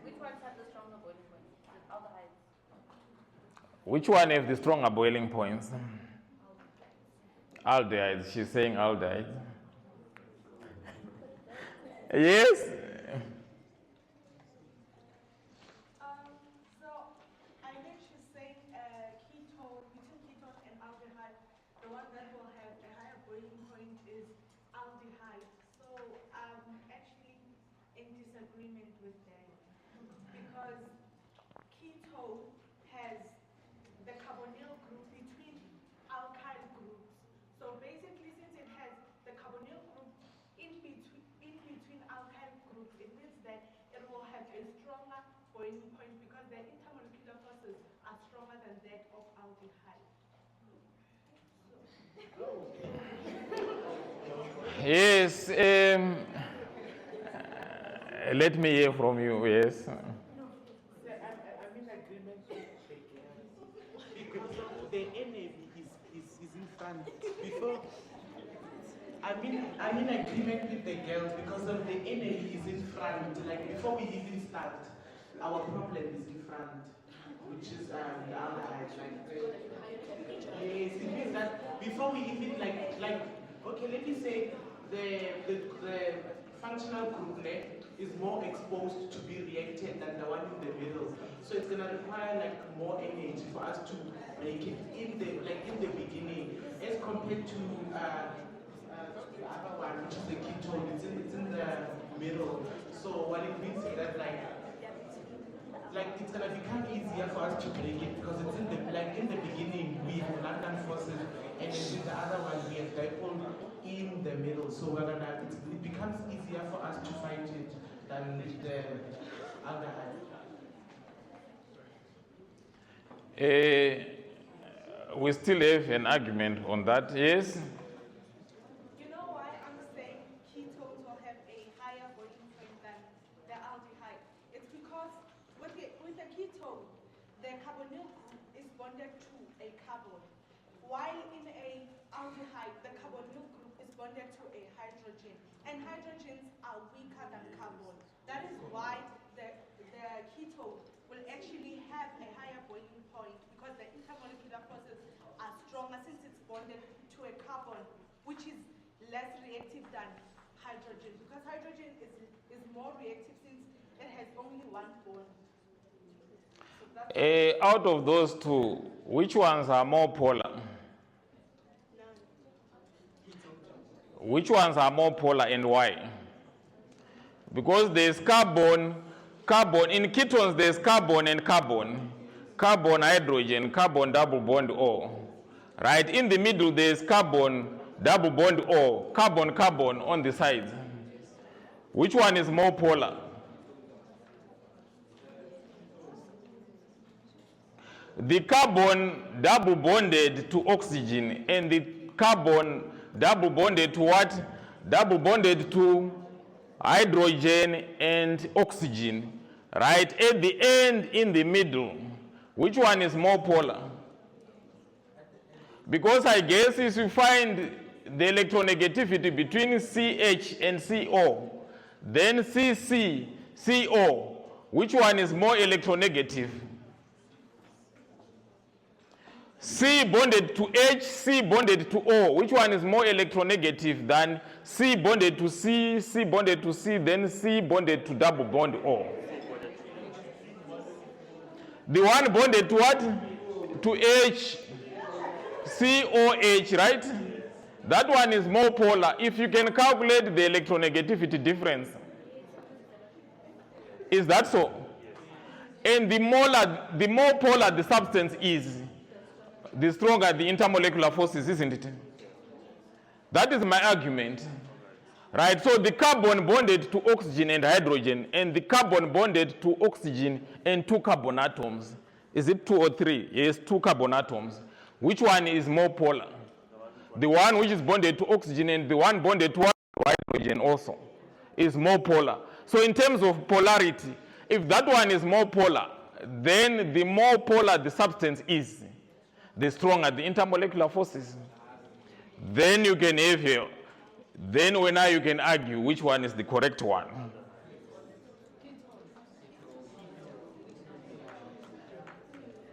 which ones have the stronger boiling point? Aldehydes. Which one have the stronger boiling points? Aldehydes. She's saying aldehydes. Yes? So I heard you saying ketone, between ketone and aldehyde, the one that will have a higher boiling point is aldehyde. So I'm actually in disagreement with that because ketone has the carbonyl group between alkyl groups. So basically, since it has the carbonyl group in between alkyl groups, it means that it will have a stronger boiling point because the intermolecular forces are stronger than that of aldehyde. Yes. Let me hear from you. Yes. I'm in agreement with the girl because the enemy is in front. I'm in agreement with the girls because of the enemy is in front. Like before we even start, our problem is in front, which is the aldehyde. Yes, it means that before we even okay, let me say the functional group is more exposed to be reacted than the one in the middle. So it's gonna require like more energy for us to make it in the beginning, as compared to the other one, which is the ketone. It's in the middle. So what it means is that like it's gonna become easier for us to break it because it's in the beginning we have London forces, and then with the other one we have dipole in the middle. So it becomes easier for us to fight it than with the aldehyde. We still have an argument on that, yes? You know why I'm saying ketones will have a higher boiling point than the aldehyde? It's because with a ketone, the carbonyl group is bonded to a carbon, while in a aldehyde, the carbonyl group is bonded to a hydrogen, and hydrogens are weaker than carbon. That is why the ketone will actually have a higher boiling point, because the intermolecular forces are stronger since it's bonded to a carbon, which is less reactive than hydrogen, because hydrogen is more reactive since it has only one bond. So that's Out of those two, which ones are more polar? Which ones are more polar and why? Because there's carbon, in ketones there's carbon and carbon, hydrogen, carbon double bond O. Right, in the middle there's carbon double bond O, carbon on the sides. Which one is more polar? The carbon double bonded to oxygen and the carbon double bonded to what? Double bonded to hydrogen and oxygen. Right? At the end, in the middle, which one is more polar? Because I guess if you find the electronegativity between CH and CO, then CC, CO, which one is more electronegative? C bonded to H, C bonded to O. Which one is more electronegative than C bonded to C, C bonded to C, then C bonded to double bond O? The one bonded to what? To H, COH, right? That one is more polar. If you can calculate the electronegativity difference. Is that so? And the more polar the substance is, the stronger the intermolecular forces, isn't it? That is my argument. Right? So the carbon bonded to oxygen and hydrogen, and the carbon bonded to oxygen and 2 carbon atoms. Is it 2 or 3? Yes, 2 carbon atoms. Which one is more polar? The one which is bonded to oxygen and the one bonded to hydrogen also is more polar. So in terms of polarity, if that one is more polar, then the more polar the substance is, the stronger the intermolecular forces. Then you can have here, then when you can argue which one is the correct one.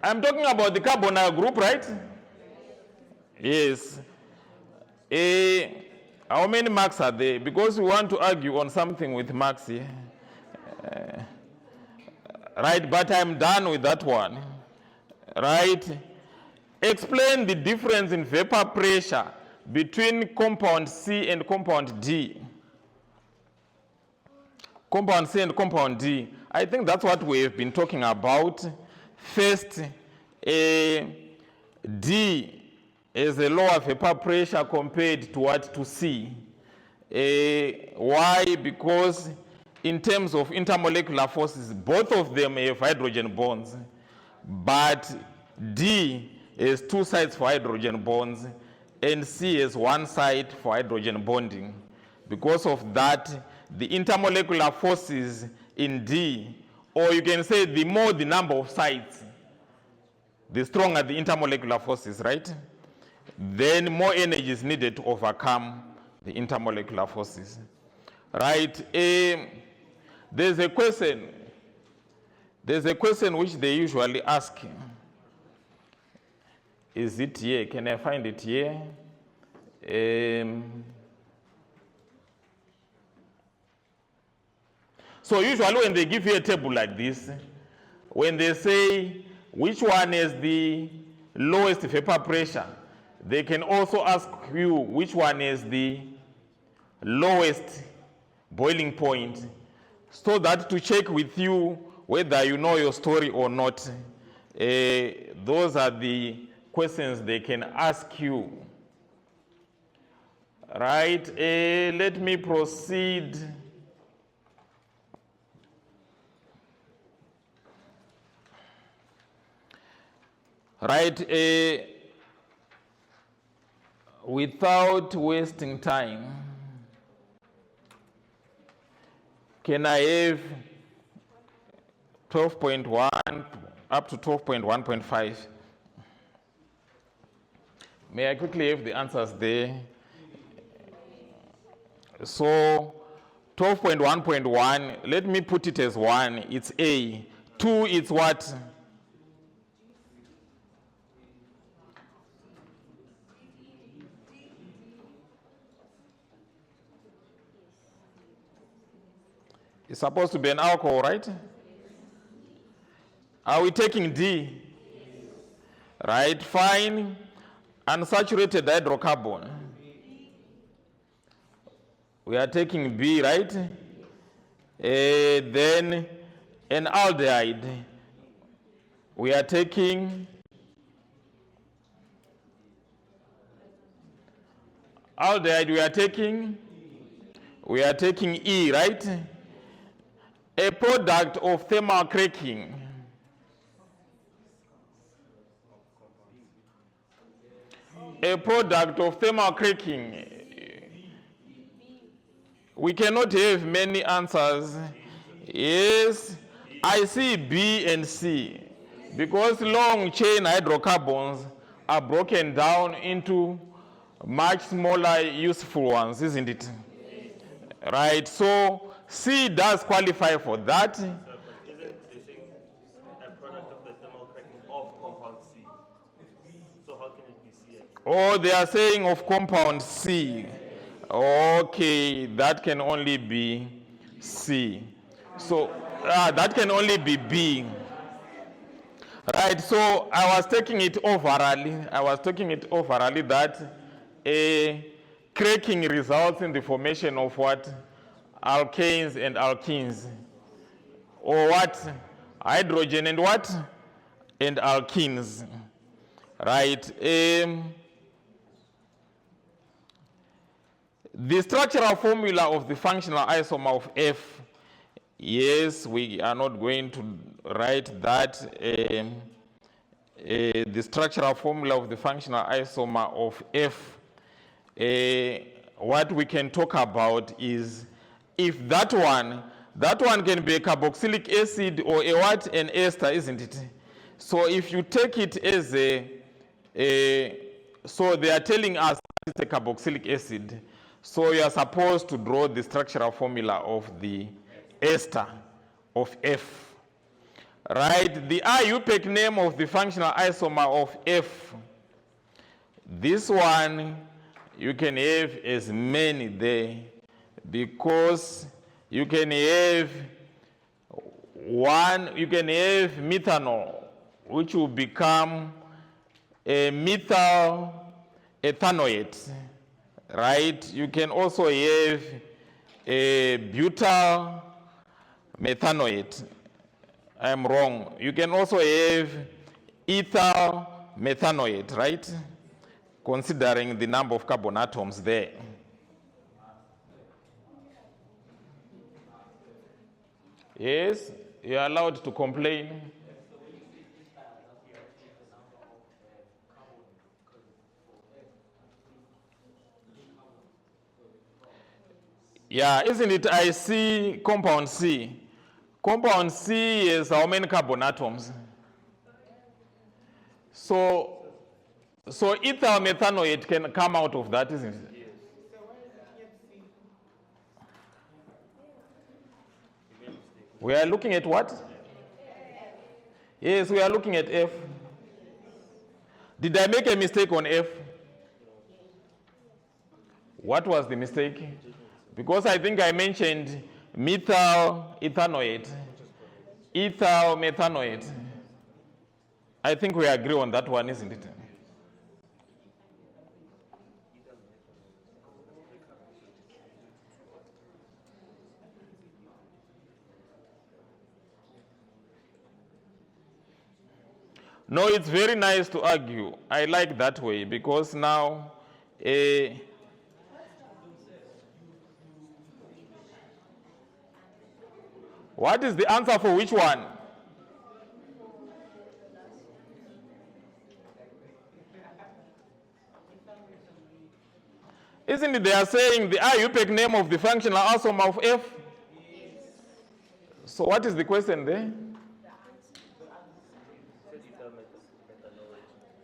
I'm talking about the carbonyl group, right? Yes. How many marks are there? Because we want to argue on something with marks here. Right, but I'm done with that one. Right? Explain the difference in vapor pressure between compound C and compound D. Compound C and compound D. I think that's what we have been talking about. First, D is a lower vapor pressure compared to what? To C. Why? Because in terms of intermolecular forces, both of them have hydrogen bonds, but D has 2 sides for hydrogen bonds, and C has 1 side for hydrogen bonding. Because of that, the intermolecular forces in D, or you can say the more the number of sides, the stronger the intermolecular forces, right? Then more energy is needed to overcome the intermolecular forces. Right? There's a question which they usually ask. Is it here? Can I find it here? So usually when they give you a table like this, when they say which one is the lowest vapor pressure, they can also ask you which one is the lowest boiling point, so that to check with you whether you know your story or not. Those are the questions they can ask you. Right, let me proceed. Right, without wasting time, can I have 12.1 up to 12.1.5? May I quickly have the answers there? So 12.1.1, let me put it as 1, it's A. 2, it's what? It's supposed to be an alcohol, right? Are we taking D? Right, fine. Unsaturated hydrocarbon. We are taking B, right? Then an aldehyde. We are taking aldehyde, we are taking E, right? A product of thermal cracking. A product of thermal cracking. We cannot have many answers. Yes, I see B and C, because long chain hydrocarbons are broken down into much smaller useful ones, isn't it? Right, so C does qualify for that. Isn't they saying a product of the thermal cracking of compound C? So how can it be C? Oh, they are saying of compound C. Okay, that can only be C. So that can only be B. Right, so I was taking it overally that cracking results in the formation of what? Alkanes and alkenes. Or what? Hydrogen and what? And alkenes. Right. The structural formula of the functional isomer of F, yes, we are not going to write that. The structural formula of the functional isomer of F, what we can talk about is if that one can be a carboxylic acid or a what? An ester, isn't it? So if you take it as so they are telling us it's a carboxylic acid. So you are supposed to draw the structural formula of the ester of F. Right, the IUPAC name of the functional isomer of F. This one, you can have as many there, because you can have methanol, which will become a methyl ethanoate. Right, you can also have a butyl methanoate. I'm wrong. You can also have ethyl methanoate, right? Considering the number of carbon atoms there. Yes, you are allowed to complain. Yeah, isn't it? I see compound C. Compound C is how many carbon atoms? So ethyl methanoate can come out of that, isn't it? We are looking at what? Yes, we are looking at F. Did I make a mistake on F? What was the mistake? Because I think I mentioned methyl ethanoate, ethyl methanoate. I think we agree on that one, isn't it? No, it's very nice to argue. I like that way because now what is the answer for which one? Isn't it they are saying the IUPAC name of the functional isomer of F? So what is the question there?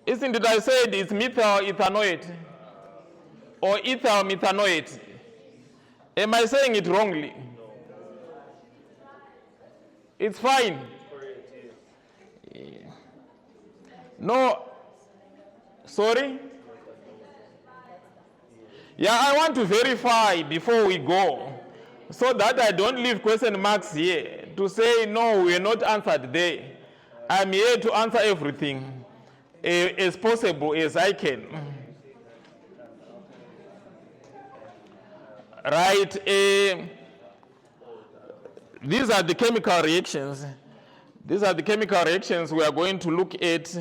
Isn't it I said it's methyl ethanoate or ethyl methanoate? Am I saying it wrongly? It's fine. No, sorry? Yeah, I want to verify before we go so that I don't leave question marks here to say, no, we are not answered there. I'm here to answer everything as possible as I can. Right? These are the chemical reactions. These are the chemical reactions we are going to look at,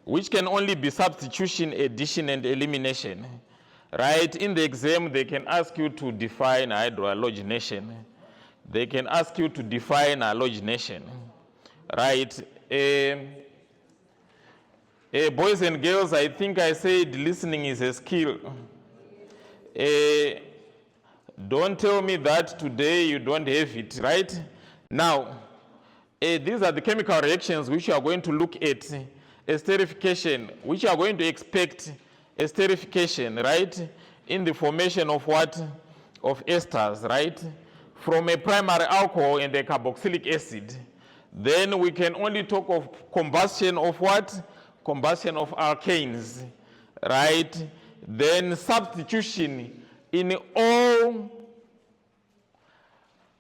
which can only be substitution, addition, and elimination. Right? In the exam, they can ask you to define hydrohalogenation. They can ask you to define halogenation. Right? Boys and girls, I think I said listening is a skill. Don't tell me that today you don't have it, right? Now, these are the chemical reactions which you are going to look at. Esterification, which you are going to expect esterification, right? In the formation of what? Of esters, right? From a primary alcohol and a carboxylic acid. Then we can only talk of combustion of what? Combustion of alkanes, right? Then substitution in all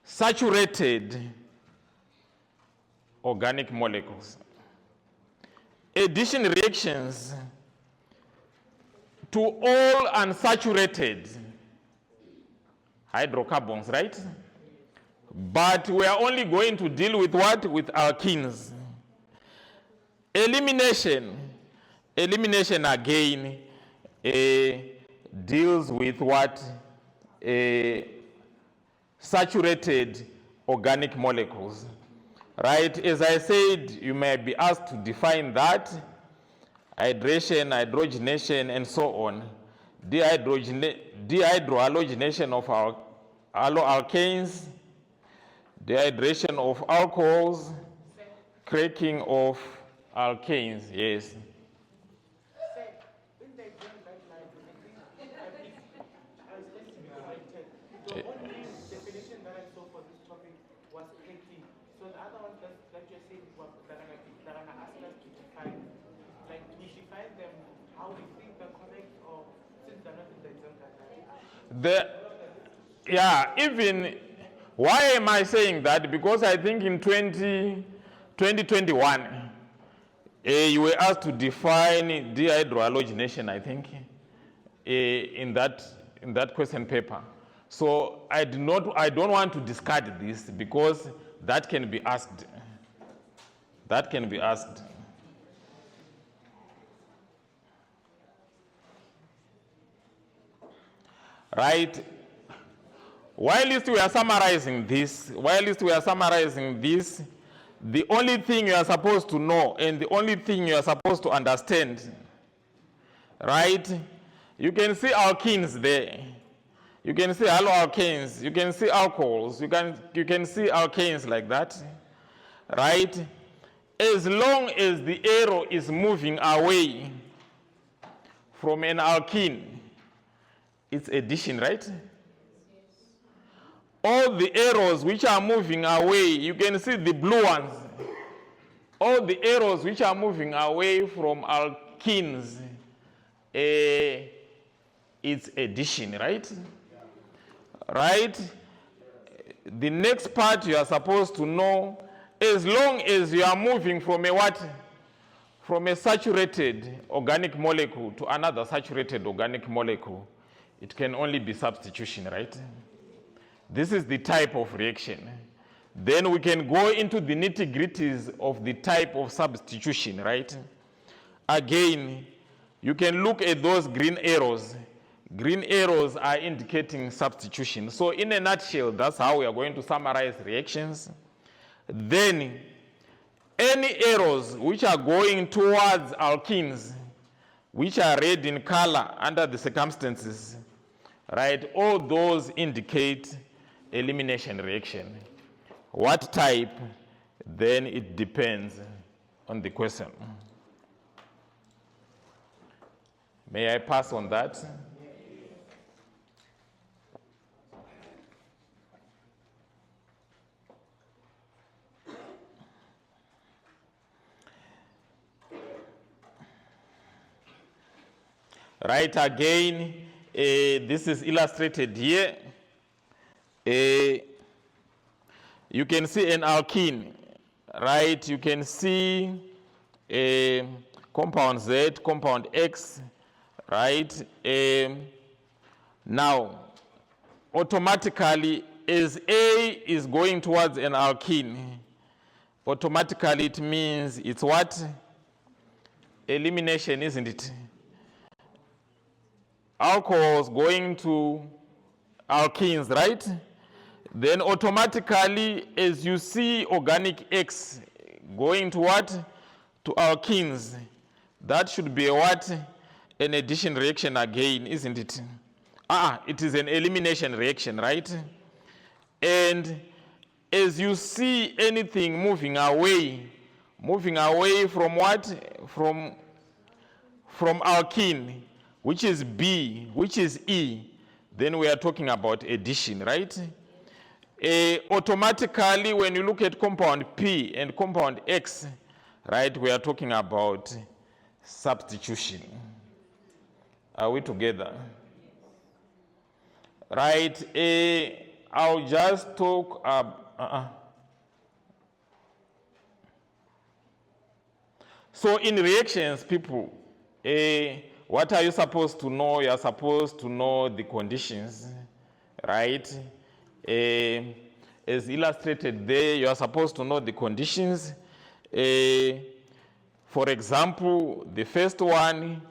saturated organic molecules. Addition reactions to all unsaturated hydrocarbons, right? But we are only going to deal with what? With alkenes. Elimination. Elimination again deals with what? Saturated organic molecules. Right? As I said, you may be asked to define that. Hydration, hydrogenation, and so on. Dehydrohalogenation of our alloalkanes, dehydration of alcohols, cracking of alkanes, yes. In the exam guideline, I think I was going to be corrected. The only definition that I saw for this topic was cracking. So the other ones that you're saying that are going to ask us to define, like we define them how we think they're correct, or since they're not in the exam guideline. Even, why am I saying that? Because I think in 2021, you were asked to define dehydrohalogenation, I think, in that question paper. So I don't want to discard this because that can be asked. That can be asked. Right? Whilst we are summarizing this, the only thing you are supposed to know and the only thing you are supposed to understand, right? You can see alkenes there. You can see haloalkanes. You can see alcohols. You can see alkanes like that, right? As long as the arrow is moving away from an alkene, it's addition, right? all the arrows which are moving away, you can see the blue ones. All the arrows which are moving away from alkenes, it's addition, right? Right? The next part you are supposed to know, as long as you are moving from a what? From a saturated organic molecule to another saturated organic molecule, it can only be substitution, right? This is the type of reaction. Then we can go into the nitty-gritties of the type of substitution, right? Again, you can look at those green arrows. Green arrows are indicating substitution. So in a nutshell, that's how we are going to summarize reactions. Then, any arrows which are going towards alkenes, which are red in color under the circumstances, right? All those indicate elimination reaction. What type? Then it depends on the question. May I pass on that? Right, again, this is illustrated here. You can see an alkene, right? You can see compound Z, compound X, right? Now, automatically, as A is going towards an alkene, automatically it means it's what? Elimination, isn't it? Alcohols going to alkenes, right? Then automatically, as you see organic X going to what? To alkenes, that should be a what? An addition reaction again, isn't it? It is an elimination reaction, right? And as you see anything moving away from what? From alkene, which is B, which is E, then we are talking about addition, right? Automatically, when you look at compound P and compound X, right, we are talking about substitution. Are we together? Right, I'll just talk So in reactions, people, what are you supposed to know? You are supposed to know the conditions, right? As illustrated there, you are supposed to know the conditions. For example, the first one,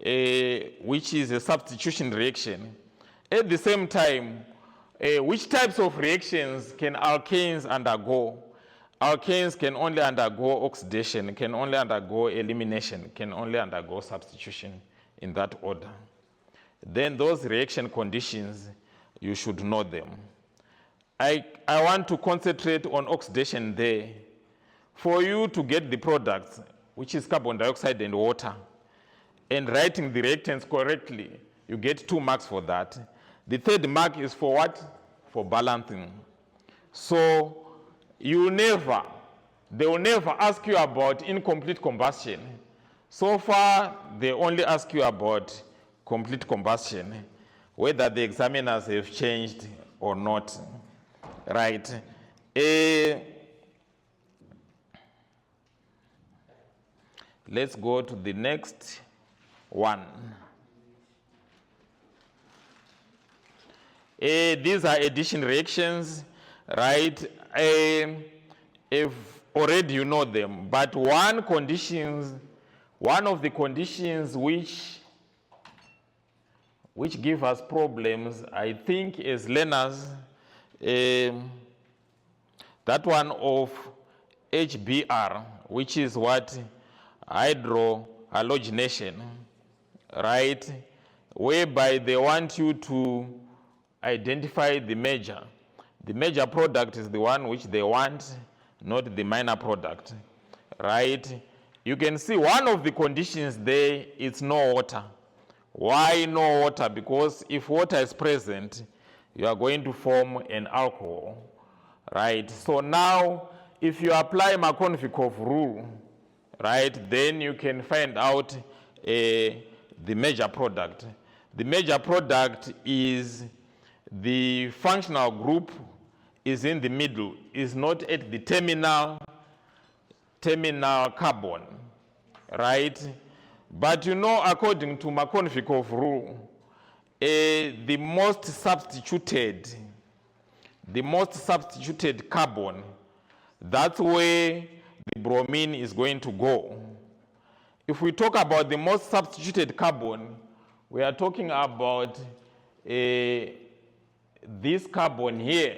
which is a substitution reaction. At the same time, which types of reactions can alkanes undergo? Alkanes can only undergo oxidation, can only undergo elimination, can only undergo substitution, in that order. Then those reaction conditions, you should know them. I want to concentrate on oxidation there. For you to get the products, which is carbon dioxide and water, and writing the reactants correctly, you get 2 marks for that. The third mark is for what? For balancing. So they will never ask you about incomplete combustion. So far, they only ask you about complete combustion, whether the examiners have changed or not, right? Let's go to the next one. These are addition reactions, right? If already you know them, but one of the conditions which give us problems, I think, as learners, that one of HBr, which is what? Hydrohalogenation, right? Whereby they want you to identify the major. The major product is the one which they want, not the minor product, right? You can see one of the conditions there is no water. Why no water? Because if water is present, you are going to form an alcohol, right? So now, if you apply Markovnikov rule, right, then you can find out the major product. The major product is the functional group is in the middle, is not at the terminal carbon, right? But you know, according to Markovnikov rule, the most substituted carbon, that's where the bromine is going to go. If we talk about the most substituted carbon, we are talking about this carbon here.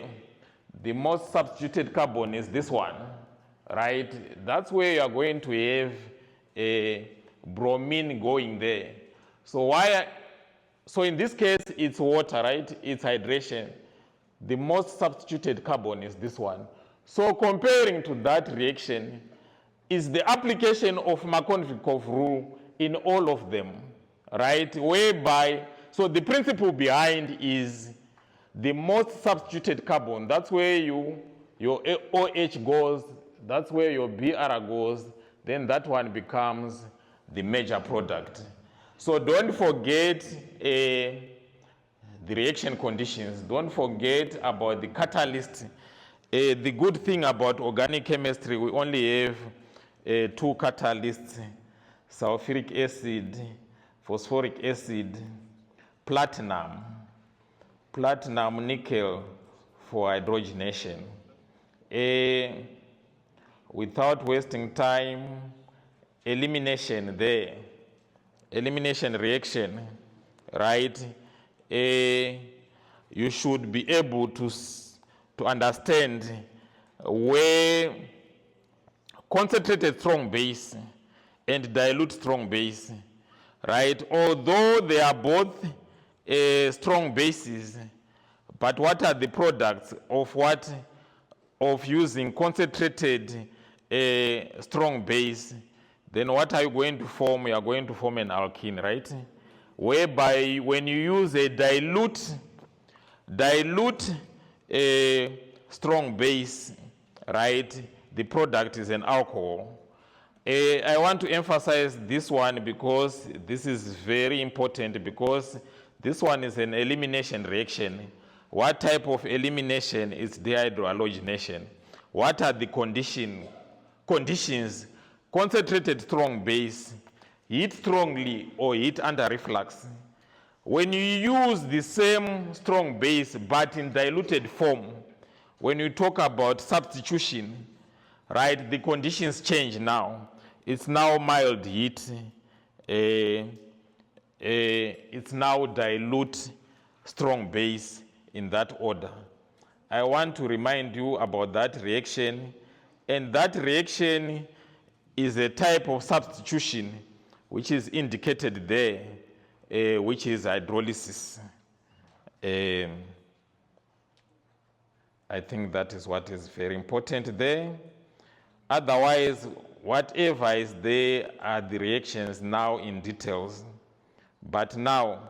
The most substituted carbon is this one, right? That's where you are going to have a bromine going there. So in this case, it's water, right? It's hydration. The most substituted carbon is this one. So comparing to that reaction is the application of Markovnikov rule in all of them, right? Whereby, so the principle behind is the most substituted carbon, that's where your OH goes, that's where your BR goes, then that one becomes the major product. So don't forget the reaction conditions. Don't forget about the catalyst. The good thing about organic chemistry, we only have two catalysts, sulfuric acid, phosphoric acid, platinum nickel for hydrogenation. Without wasting time, elimination reaction, right? You should be able to understand where concentrated strong base and dilute strong base, right? Although they are both strong bases, but what are the products of using concentrated strong base? Then what are you going to form? You are going to form an alkene, right? Whereby when you use a dilute strong base, right, the product is an alcohol. I want to emphasize this one because this is very important, because this one is an elimination reaction. What type of elimination is dehydrohalogenation? What are the conditions? Concentrated strong base, heat strongly or heat under reflux. When you use the same strong base but in diluted form, when you talk about substitution, right, the conditions change now. It's now mild heat, it's now dilute strong base in that order. I want to remind you about that reaction, and that reaction is a type of substitution which is indicated there, which is hydrolysis. I think that is what is very important there. Otherwise, whatever is there are the reactions now in details. But now,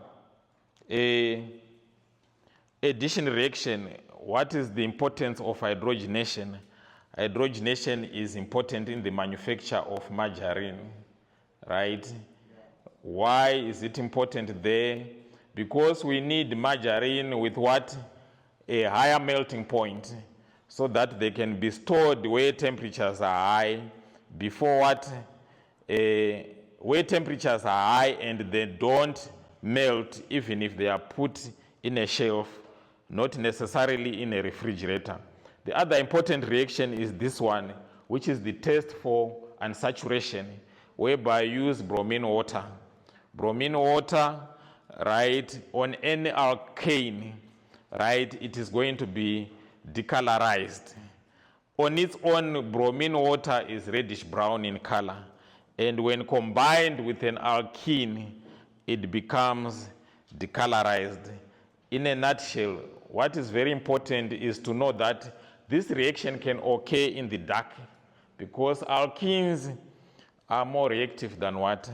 addition reaction, what is the importance of hydrogenation? Hydrogenation is important in the manufacture of margarine, right? Why is it important there? Because we need margarine with what? A higher melting point, so that they can be stored where temperatures are high, before what? Where temperatures are high and they don't melt even if they are put in a shelf, not necessarily in a refrigerator. The other important reaction is this one, which is the test for unsaturation, whereby you use bromine water. Bromine water, right, on any alkane, right, it is going to be decolorized. On its own, bromine water is reddish brown in color. And when combined with an alkene, it becomes decolorized. In a nutshell, what is very important is to know that this reaction can occur in the dark, because alkenes are more reactive than what?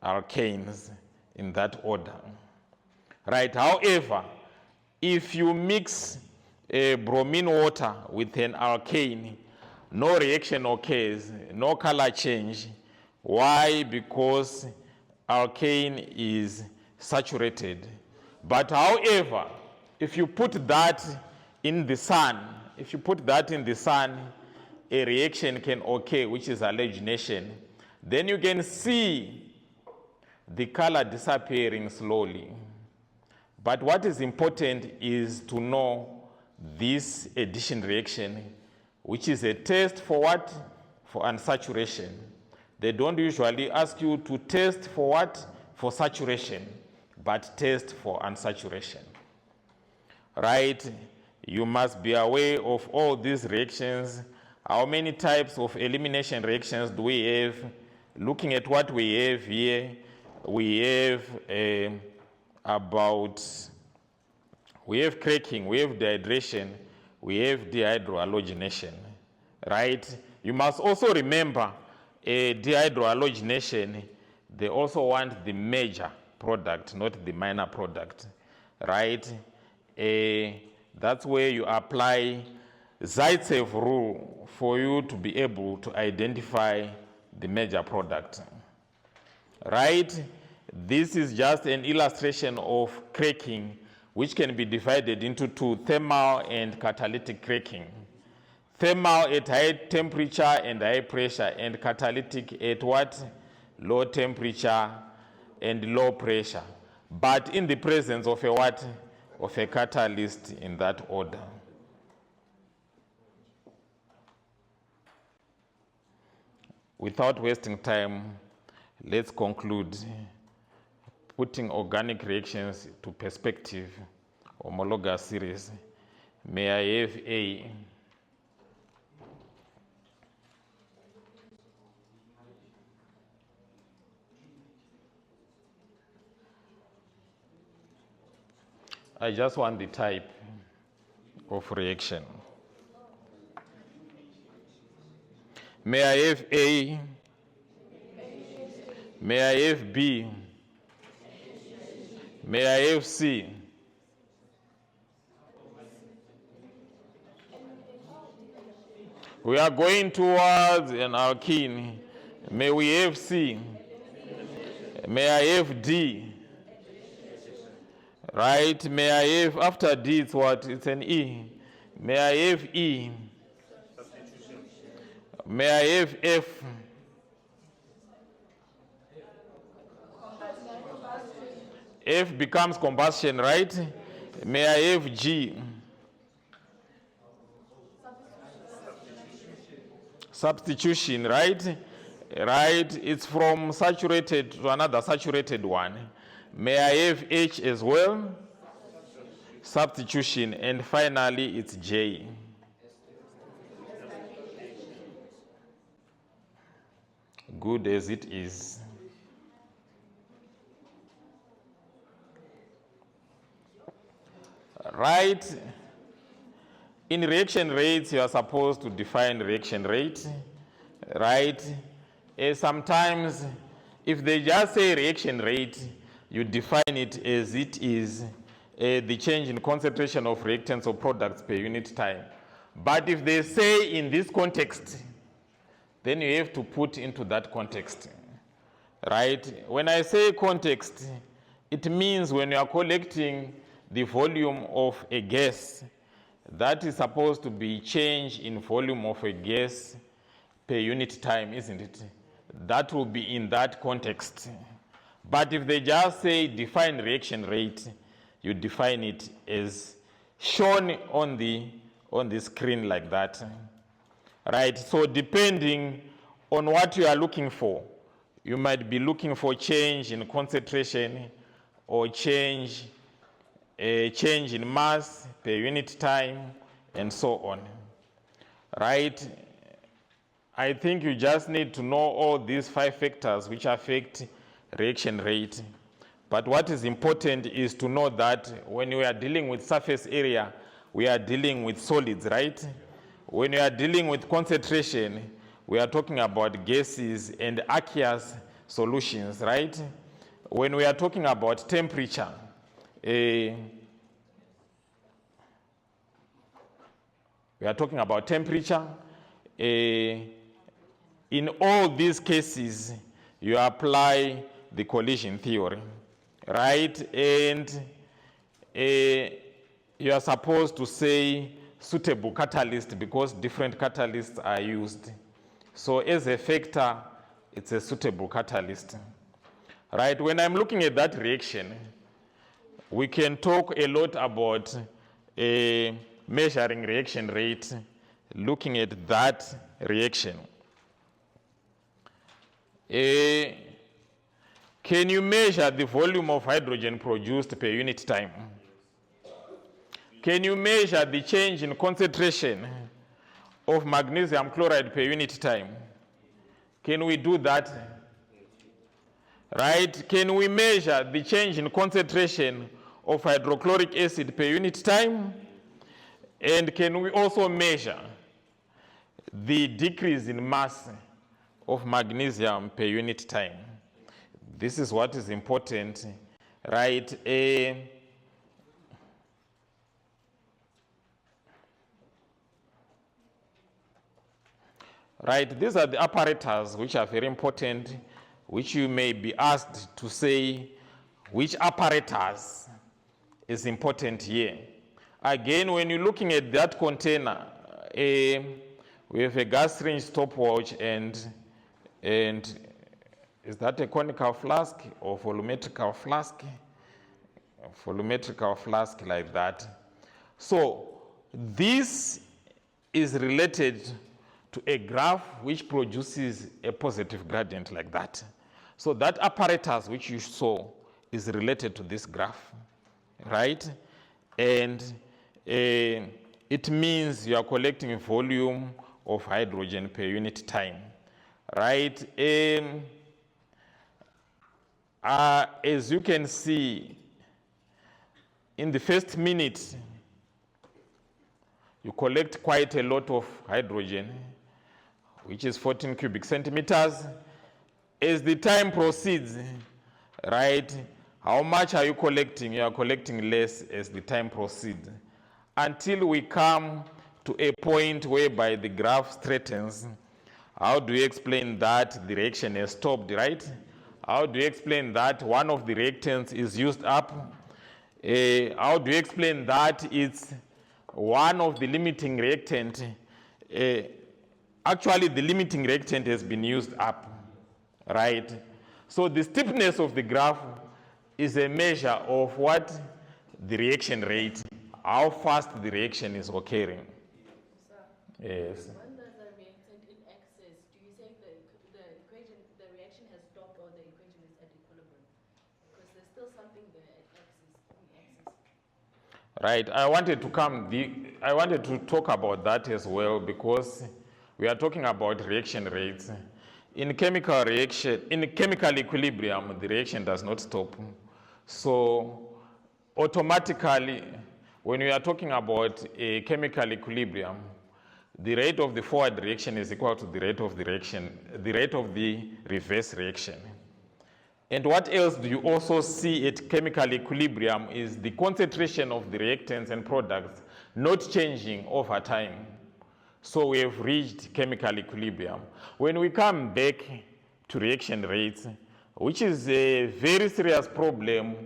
Alkanes, in that order. Right, however, If you mix bromine water with an alkane, no reaction occurs, no color change. Why? Because alkane is saturated. But however, if you put that in the sun, a reaction can occur, which is halogenation. Then you can see the color disappearing slowly. But what is important is to know this addition reaction, which is a test for what? For unsaturation. They don't usually ask you to test for what? For saturation, but test for unsaturation. Right? You must be aware of all these reactions. How many types of elimination reactions do we have? Looking at what we have here, we have we have cracking, we have dehydration, we have dehydrohalogenation, right? You must also remember dehydrohalogenation, they also want the major product, not the minor product, right? That's where you apply Zaitsev rule for you to be able to identify the major product, right? This is just an illustration of cracking, which can be divided into two, thermal and catalytic cracking. Thermal at high temperature and high pressure, and catalytic at what? Low temperature and low pressure. But in the presence of a what? Of a catalyst in that order. Without wasting time, let's conclude. Putting organic reactions to perspective, homologous series. May I have A? I just want the type of reaction. May I have A? May I have B? May I have C? We are going towards an alkene. May we have C? May I have D? Right? May I have, after D, it's what? It's an E. May I have E? May I have F? F becomes combustion, right? May I have G? Substitution, right? Right, it's from saturated to another saturated one. May I have H as well? Substitution, and finally it's J. Good as it is. Right? In reaction rates, you are supposed to define reaction rate, right? Sometimes, if they just say reaction rate, you define it as it is the change in concentration of reactants or products per unit time. But if they say in this context, then you have to put into that context, right? When I say context, it means when you are collecting the volume of a gas, that is supposed to be change in volume of a gas per unit time, isn't it? That will be in that context. But if they just say define reaction rate, you define it as shown on the screen like that. Right? So depending on what you are looking for, you might be looking for change in concentration or change in mass per unit time, and so on. Right? I think you just need to know all these 5 factors which affect reaction rate. But what is important is to know that when we are dealing with surface area, we are dealing with solids, right? When we are dealing with concentration, we are talking about gases and aqueous solutions, right? When we are talking about temperature, We are talking about temperature. In all these cases, you apply the collision theory, right? And you are supposed to say suitable catalyst because different catalysts are used. So as a factor, it's a suitable catalyst, right? When I'm looking at that reaction, we can talk a lot about measuring reaction rate, looking at that reaction. Can you measure the volume of hydrogen produced per unit time? Can you measure the change in concentration of magnesium chloride per unit time? Can we do that? Right? Can we measure the change in concentration of hydrochloric acid per unit time? And can we also measure the decrease in mass of magnesium per unit time? This is what is important, right? Right, these are the apparatus which are very important, which you may be asked to say which apparatus is important here. Again, when you're looking at that container, we have a gas range stopwatch and is that a conical flask or volumetrical flask? A volumetrical flask like that. So this is related to a graph which produces a positive gradient like that. So that apparatus which you saw is related to this graph, right? And it means you are collecting a volume of hydrogen per unit time, right? As you can see, in the first minute, you collect quite a lot of hydrogen, which is 14 cubic centimeters. As the time proceeds, right, how much are you collecting? You are collecting less as the time proceeds, until we come to a point whereby the graph straightens. How do you explain that the reaction has stopped, right? How do you explain that one of the reactants is used up? How do you explain that it's one of the limiting reactant? Actually, the limiting reactant has been used up, right? So the steepness of the graph is a measure of what the reaction rate, how fast the reaction is occurring. Yes. When there's a reactant in excess, do you say the equation, the reaction has stopped or the equation is at equilibrium? Because there's still something there at excess. Right. I wanted to talk about that as well because we are talking about reaction rates. In chemical equilibrium, the reaction does not stop. So automatically, when we are talking about a chemical equilibrium, the rate of the forward reaction is equal to the rate of the reverse reaction. And what else do you also see at chemical equilibrium is the concentration of the reactants and products not changing over time. So we have reached chemical equilibrium. When we come back to reaction rates, which is a very serious problem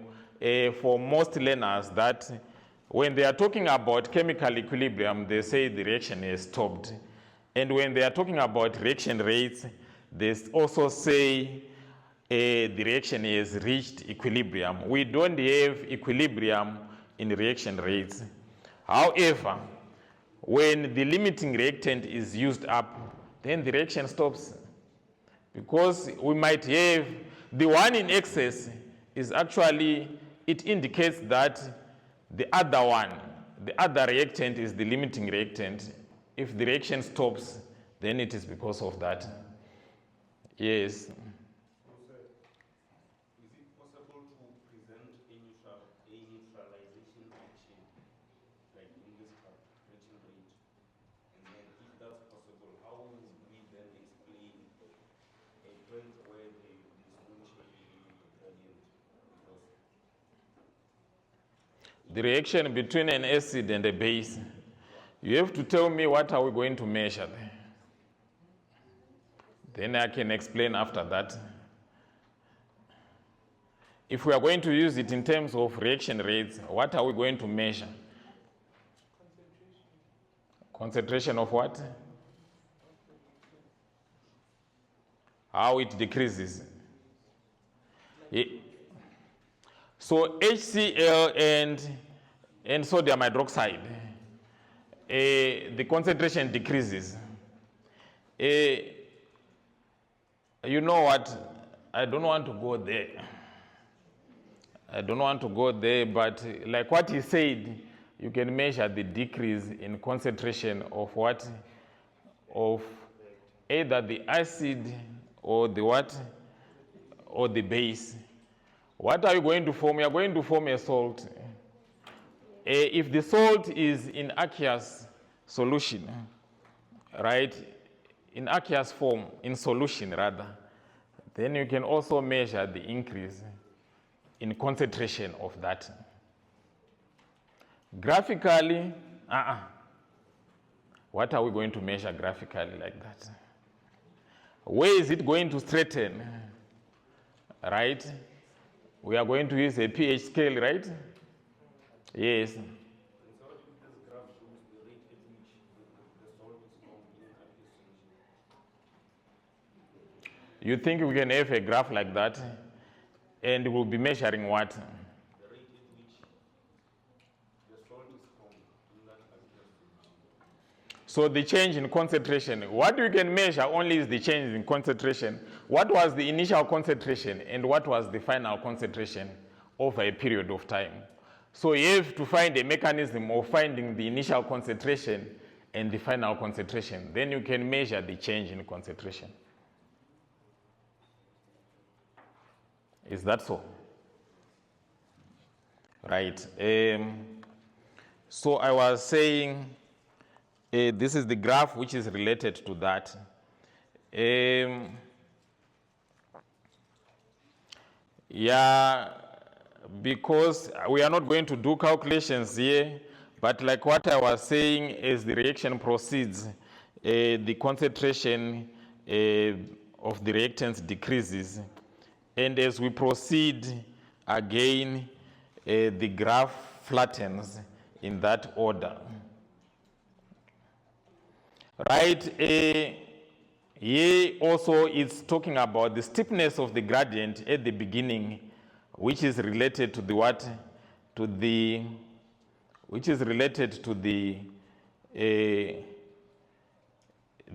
for most learners, that when they are talking about chemical equilibrium, they say the reaction is stopped. And when they are talking about reaction rates, they also say the reaction has reached equilibrium. We don't have equilibrium in reaction rates. However, when the limiting reactant is used up, then the reaction stops. Because we might have the one in excess is actually, it indicates that the other reactant is the limiting reactant. If the reaction stops, then it is because of that. Yes. Is it possible to present a neutralization action, like in this reaction rate? And then if that's possible, how would we then explain a point where there is no change in gradient? Because The reaction between an acid and a base. You have to tell me what are we going to measure there. Then I can explain after that. If we are going to use it in terms of reaction rates, what are we going to measure? Concentration of what? How it decreases. So HCl and sodium hydroxide, the concentration decreases. You know what? I don't want to go there. But like what he said, you can measure the decrease in concentration of what? Of either the acid or the what? Or the base. What are you going to form? You are going to form a salt. If the salt is in aqueous solution, right? In aqueous form, in solution rather, then you can also measure the increase in concentration of that. Graphically, what are we going to measure graphically like that? Where is it going to straighten? Right? We are going to use a pH scale, right? Yes. You think we can have a graph like that? And we'll be measuring what? The rate at which the salt is formed in that particular solution. So the change in concentration, what we can measure only is the change in concentration. What was the initial concentration and what was the final concentration over a period of time? So you have to find a mechanism of finding the initial concentration and the final concentration. Then you can measure the change in concentration. Is that so? Right. So I was saying, this is the graph which is related to that. Yeah, because we are not going to do calculations here, but like what I was saying, as the reaction proceeds, the concentration of the reactants decreases. And as we proceed, again, the graph flattens in that order. Right? Here also it's talking about the steepness of the gradient at the beginning, which is related to the what? Which is related to the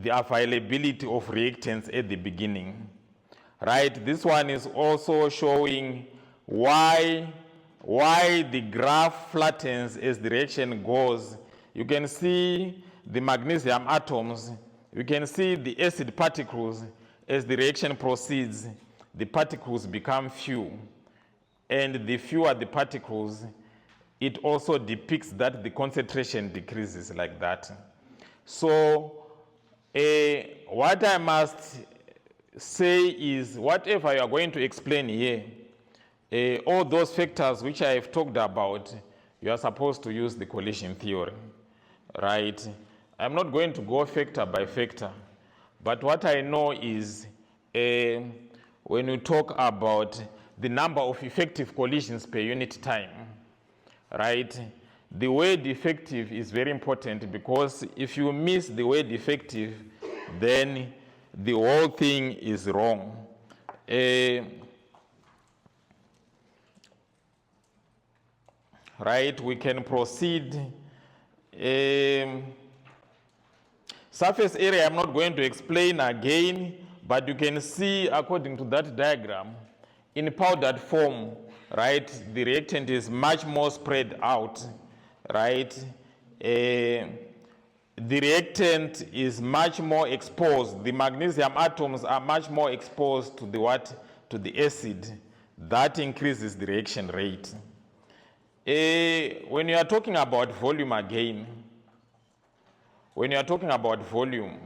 availability of reactants at the beginning. Right, this one is also showing why the graph flattens as the reaction goes. You can see the magnesium atoms, you can see the acid particles. As the reaction proceeds, the particles become few. And the fewer the particles, it also depicts that the concentration decreases like that. So, what I must say is, whatever you are going to explain here, all those factors which I have talked about, you are supposed to use the collision theory, right? I'm not going to go factor by factor, but what I know is when you talk about the number of effective collisions per unit time, right? The word effective is very important, because if you miss the word effective, then the whole thing is wrong. Right, we can proceed. Surface area I'm not going to explain again, but you can see according to that diagram, in powdered form, right, the reactant is much more spread out, right? The reactant is much more exposed. The magnesium atoms are much more exposed to the what? To the acid. That increases the reaction rate. When you are talking about volume again, when you are talking about volume,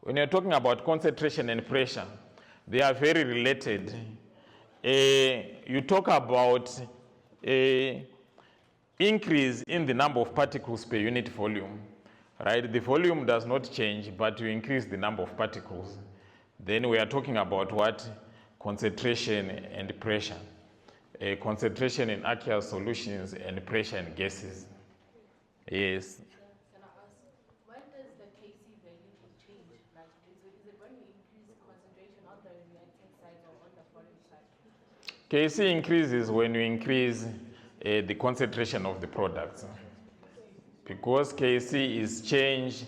when you are talking about concentration and pressure, they are very related. You talk about increase in the number of particles per unit volume, right? The volume does not change, but you increase the number of particles. Then we are talking about what? Concentration and pressure. Concentration in aqueous solutions and pressure in gases. Yes. Can I ask, when does the Kc value change? Like, is it when you increase concentration on the reactant side or on the volume side? Kc increases when you increase the concentration of the products. Because Kc is change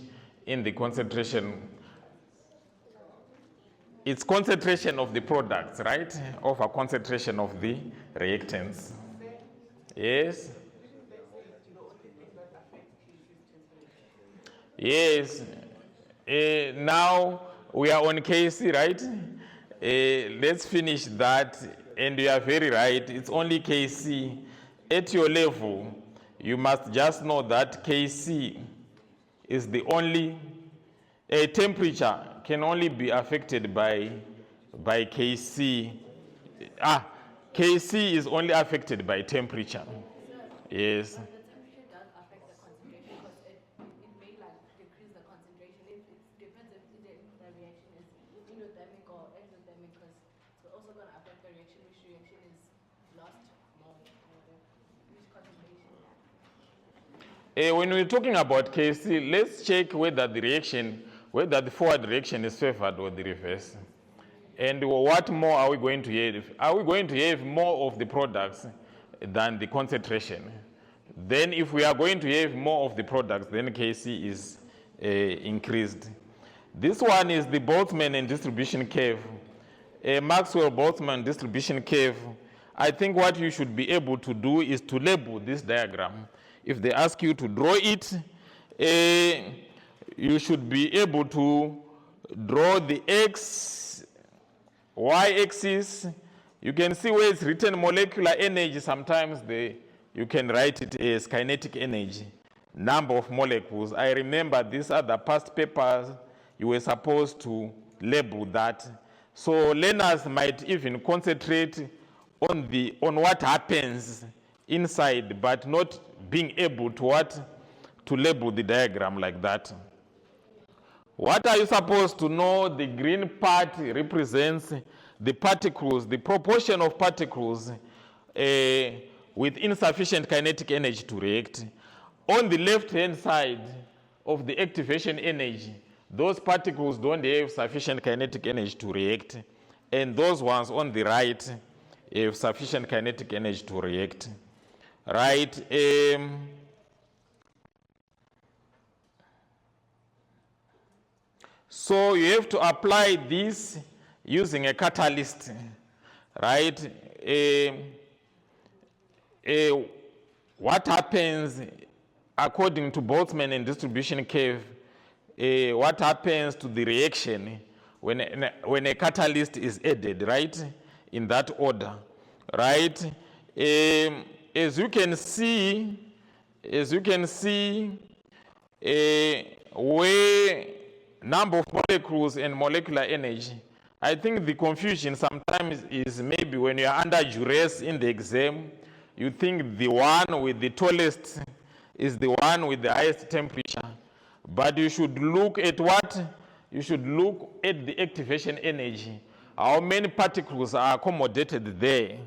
in the concentration, it's concentration of the products, right? Over concentration of the reactants. Yes? Yes. Now we are on Kc, right? Let's finish that. And you are very right. It's only Kc. At your level, you must just know that Kc is the only temperature can only be affected by Kc. Kc is only affected by temperature. Yes. The temperature does affect the concentration because it may like decrease the concentration. It depends if the reaction is endothermic or exothermic because it's also going to affect the reaction, which reaction is lost more, which concentration. When we're talking about Kc, let's check whether the forward reaction is favored or the reverse. And what more are we going to have? Are we going to have more of the products than the concentration? Then if we are going to have more of the products, then Kc is increased. This one is the Boltzmann and distribution curve. Maxwell-Boltzmann distribution curve. I think what you should be able to do is to label this diagram. If they ask you to draw it, you should be able to draw the x, y-axis. You can see where it's written molecular energy. Sometimes you can write it as kinetic energy, number of molecules. I remember these are the past papers. You were supposed to label that. So learners might even concentrate on what happens inside, but not being able to label the diagram like that. What are you supposed to know? The green part represents the particles, the proportion of particles with insufficient kinetic energy to react. On the left-hand side of the activation energy, those particles don't have sufficient kinetic energy to react, and those ones on the right have sufficient kinetic energy to react. Right? So you have to apply this using a catalyst, right? What happens according to Boltzmann and distribution curve? What happens to the reaction when a catalyst is added, right? In that order, right? As you can see, where number of molecules and molecular energy, I think the confusion sometimes is maybe when you are under duress in the exam, you think the one with the tallest is the one with the highest temperature. But you should look at what? You should look at the activation energy. How many particles are accommodated there,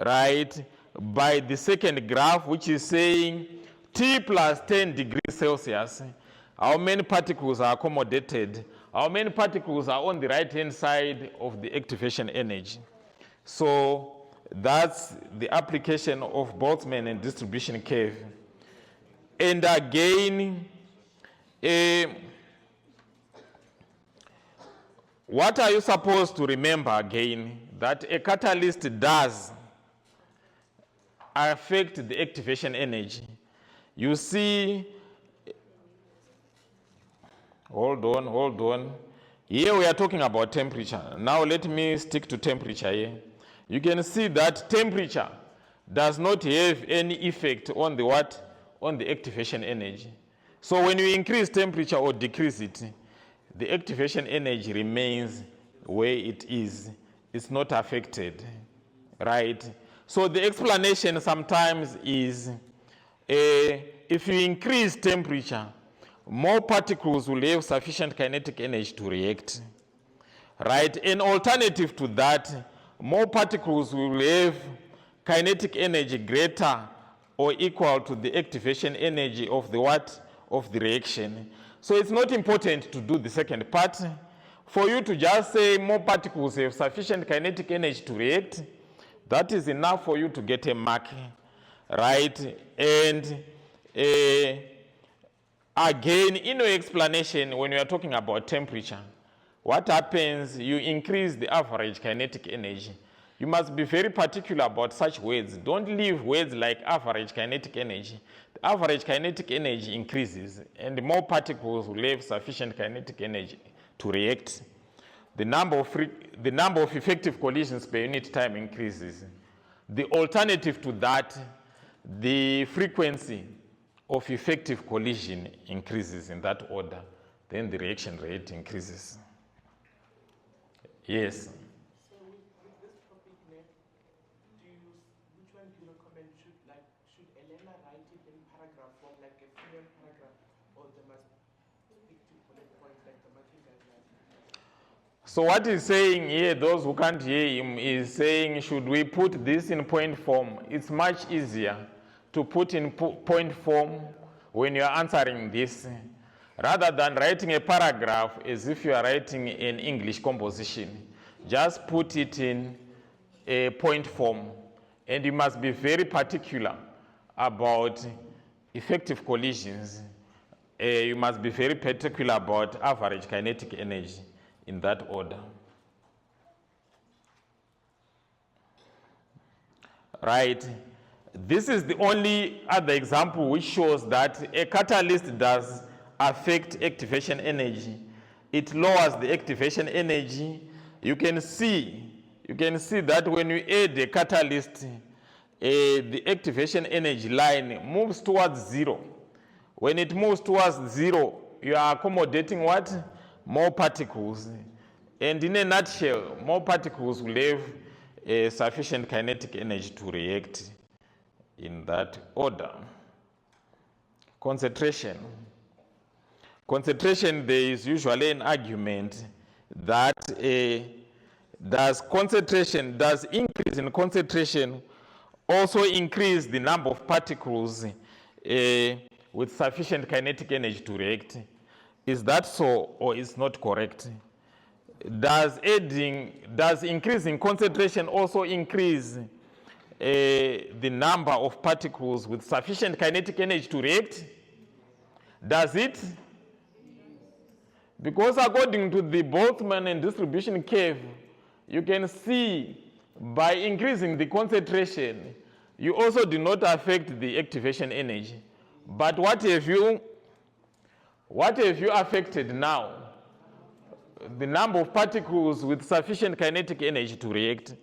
right? By the second graph, which is saying T plus 10 degrees Celsius. How many particles are accommodated? How many particles are on the right-hand side of the activation energy? So that's the application of Boltzmann and distribution curve. And again, what are you supposed to remember again? That a catalyst does affect the activation energy. You see, hold on. Here we are talking about temperature. Now let me stick to temperature here. You can see that temperature does not have any effect on the what? On the activation energy. So when you increase temperature or decrease it, the activation energy remains where it is. It's not affected, right? So the explanation sometimes is If you increase temperature, more particles will have sufficient kinetic energy to react. Right? An alternative to that, more particles will have kinetic energy greater or equal to the activation energy of the what? Of the reaction. So it's not important to do the second part. For you to just say more particles have sufficient kinetic energy to react, that is enough for you to get a mark, right? And again, in your explanation, when you are talking about temperature, what happens, you increase the average kinetic energy. You must be very particular about such words. Don't leave words like average kinetic energy. The average kinetic energy increases, and more particles will have sufficient kinetic energy to react. The number of effective collisions per unit time increases. The alternative to that, the frequency of effective collision increases in that order. Then the reaction rate increases. Yes. So with this topic, which one do you recommend? Should Elena write it in paragraph form, like a fluent paragraph, or they must stick to bullet points like the marking guidelines? So what he's saying here, those who can't hear him, is saying, should we put this in point form? It's much easier to put in point form when you're answering this, rather than writing a paragraph as if you are writing an English composition. Just put it in a point form, and you must be very particular about effective collisions. You must be very particular about average kinetic energy in that order. Right. This is the only other example which shows that a catalyst does affect activation energy. It lowers the activation energy. You can see that when you add a catalyst, the activation energy line moves towards zero. When it moves towards zero, you are accommodating what? More particles. And in a nutshell, more particles will have sufficient kinetic energy to react in that order. Concentration. Concentration, there is usually an argument that does increase in concentration also increase the number of particles with sufficient kinetic energy to react? Is that so, or is not correct? Does increasing concentration also increase the number of particles with sufficient kinetic energy to react? Does it? Because according to the Boltzmann and distribution curve, you can see by increasing the concentration, you also do not affect the activation energy. But what have you affected now? The number of particles with sufficient kinetic energy to react.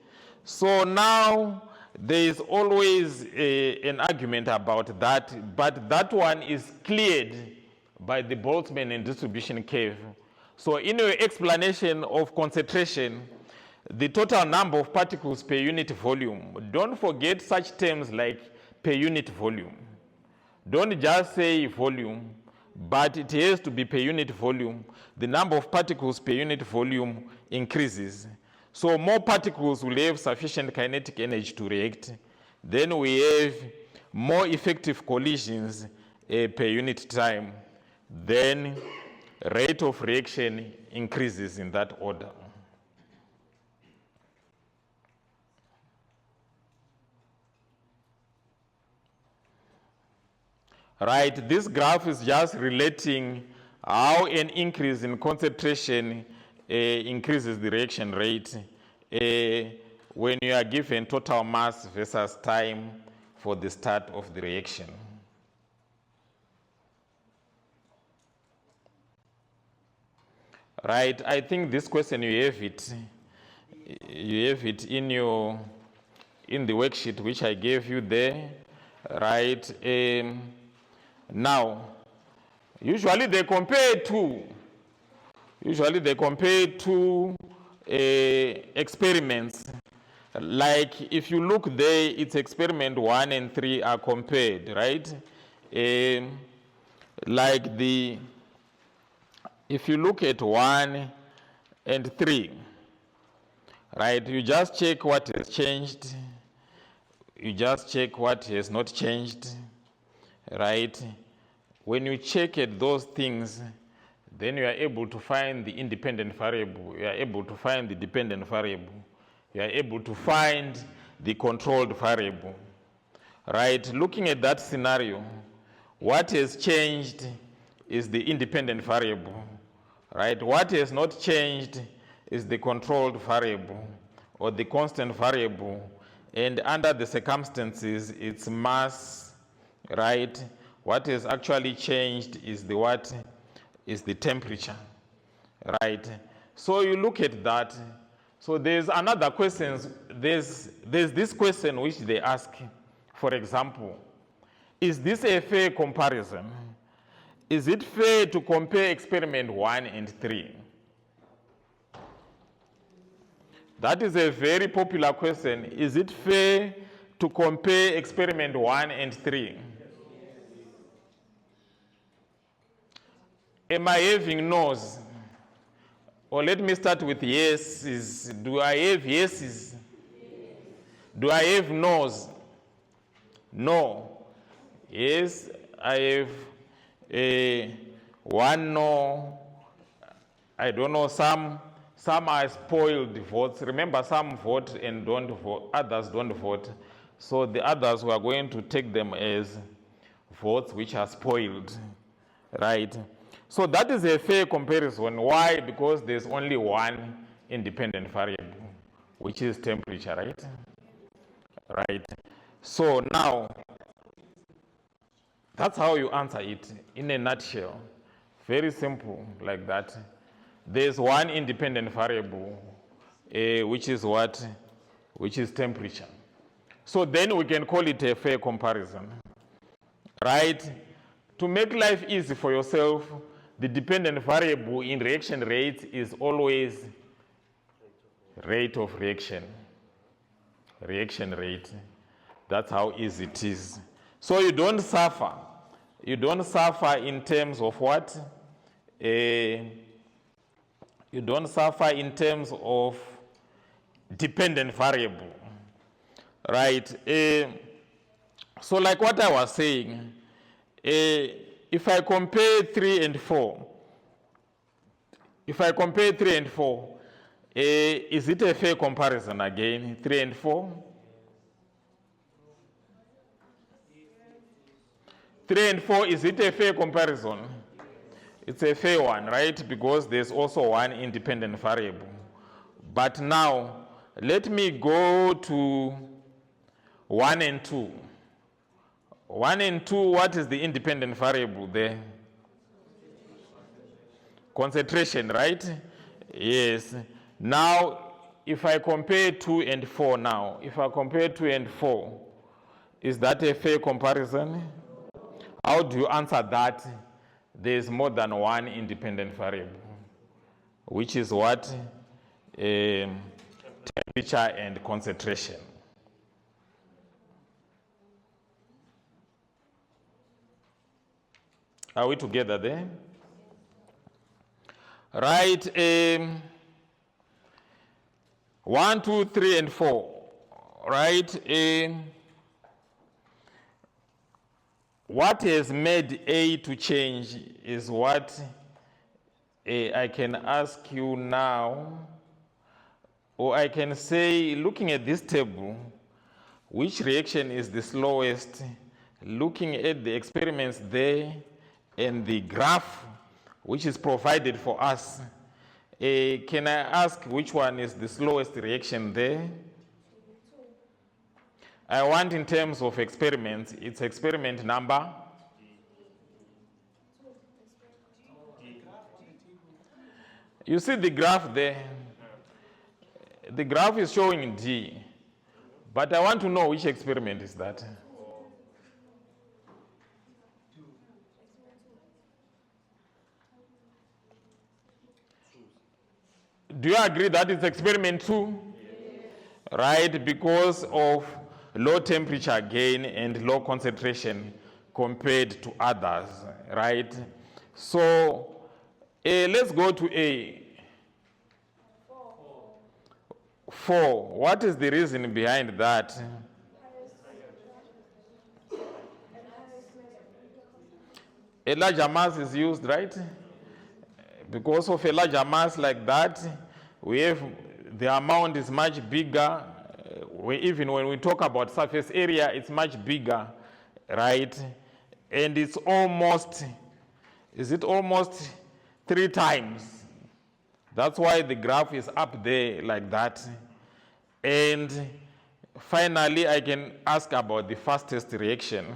So now there is always an argument about that, but that one is cleared by the Boltzmann and distribution curve. So in your explanation of concentration, the total number of particles per unit volume, don't forget such terms like per unit volume. Don't just say volume, but it has to be per unit volume. The number of particles per unit volume increases. So more particles will have sufficient kinetic energy to react. Then we have more effective collisions per unit time. Then rate of reaction increases in that order. Right, this graph is just relating how an increase in concentration increases the reaction rate when you are given total mass versus time for the start of the reaction. Right, I think this question you have it in the worksheet which I gave you there, right? Now, usually they compare two experiments Like if you look there, it's experiment 1 and 3 are compared, right? Like if you look at 1 and 3, right, you just check what has changed, you just check what has not changed, right? When you check at those things, then you are able to find the independent variable, you are able to find the dependent variable, you are able to find the controlled variable, right? Looking at that scenario, what has changed is the independent variable, right? What has not changed is the controlled variable or the constant variable, and under the circumstances, it's mass, right? What has actually changed is the what? Is the temperature, right? So you look at that. So there's another question, there's this question which they ask, for example, is this a fair comparison? Is it fair to compare experiment 1 and 3? That is a very popular question. Is it fair to compare experiment 1 and 3? Am I having no's? Or let me start with yeses. Do I have yeses? Do I have no's? No. Yes, I have one no. I don't know, some are spoiled votes. Remember, some vote and don't vote, others don't vote. So the others, we are going to take them as votes which are spoiled, right? So that is a fair comparison. Why? Because there's only one independent variable, which is temperature, right? Right. So now, that's how you answer it in a nutshell. Very simple, like that. There's one independent variable, which is what? Which is temperature. So then we can call it a fair comparison, right? To make life easy for yourself, the dependent variable in reaction rates is always rate of reaction. Reaction rate. That's how easy it is. So you don't suffer. You don't suffer in terms of what? You don't suffer in terms of dependent variable, right? So like what I was saying, if I compare 3 and 4, is it a fair comparison again, 3 and 4? 3 and 4, is it a fair comparison? It's a fair one, right? Because there's also one independent variable. But now, let me go to 1 and 2. 1 and 2, what is the independent variable there? Concentration, right? Yes. Now, if I compare 2 and 4 now, if I compare 2 and 4, is that a fair comparison? How do you answer that? There's more than one independent variable, which is what? Temperature and concentration. Are we together there? Right. 1, 2, 3, and 4. Right. What has made A to change is what I can ask you now, or I can say, looking at this table, which reaction is the slowest? Looking at the experiments there and the graph which is provided for us, can I ask which one is the slowest reaction there? I want in terms of experiments, it's experiment number. You see the graph there? The graph is showing D, but I want to know which experiment is that. Do you agree that it's experiment 2? Yes. right? Because of low temperature gain and low concentration compared to others, right? So let's go to A. 4. What is the reason behind that? A larger mass is used, right? Because of a larger mass like that, we have the amount is much bigger. Even when we talk about surface area, it's much bigger, right? And it's almost 3 times? That's why the graph is up there like that. And finally, I can ask about the fastest reaction.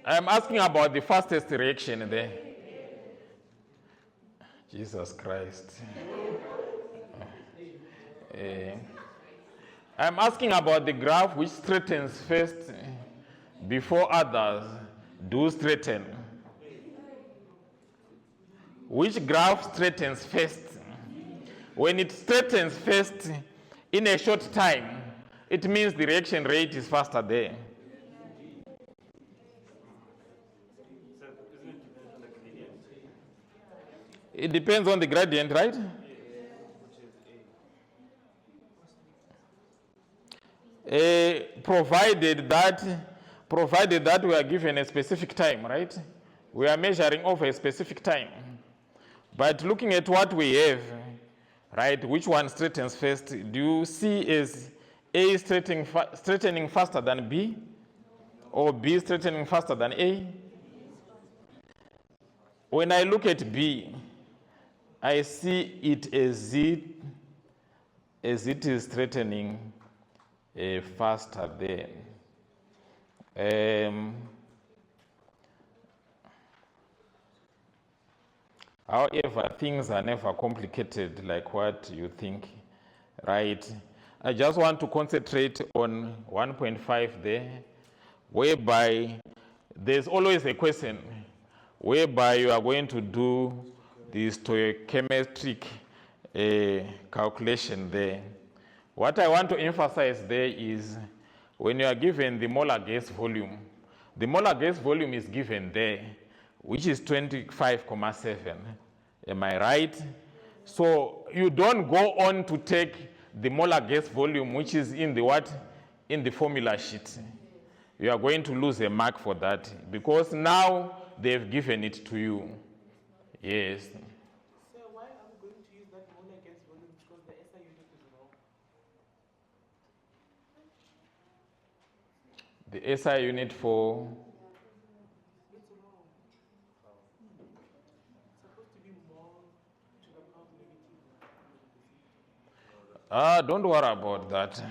I'm asking about the fastest reaction there. Jesus Christ. I'm asking about the graph which straightens first before others do straighten. Which graph straightens first? When it straightens first in a short time, it means the reaction rate is faster there. It depends on the gradient, right? Provided that we are given a specific time, right? We are measuring over a specific time. But looking at what we have, right, which one straightens first? Do you see is A straightening faster than B? Or B straightening faster than A? When I look at B, I see it as it is straightening faster there. However, things are never complicated like what you think, right? I just want to concentrate on 1.5 there, whereby there's always a question whereby you are going to do the stoichiometric calculation there. What I want to emphasize there is when you are given the molar gas volume is given there, which is 25.7. Am I right? So you don't go on to take the molar gas volume, which is in the what? In the formula sheet. You are going to lose a mark for that because now they've given it to you. Yes. So why are we going to use that molar gas volume? Because the SI unit is wrong. The SI unit for? It's wrong. It's supposed to be more to the power negative. Don't worry about that.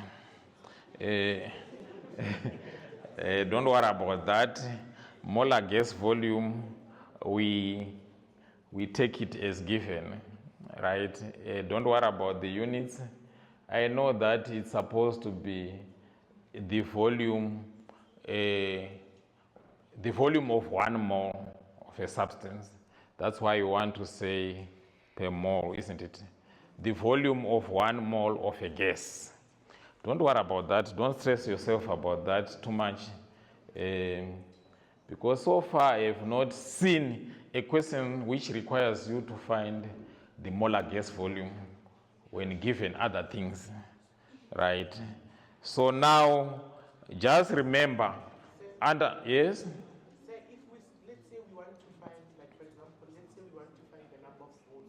Don't worry about that. Molar gas volume, we take it as given, right? Don't worry about the units. I know that it's supposed to be the volume of 1 mole of a substance. That's why you want to say per mole, isn't it? The volume of 1 mole of a gas. Don't worry about that. Don't stress yourself about that too much. Because so far I have not seen a question which requires you to find the molar gas volume when given other things, right? So now, just remember, yes? So if let's say we want to find, like for example, let's say we want to find the number of moles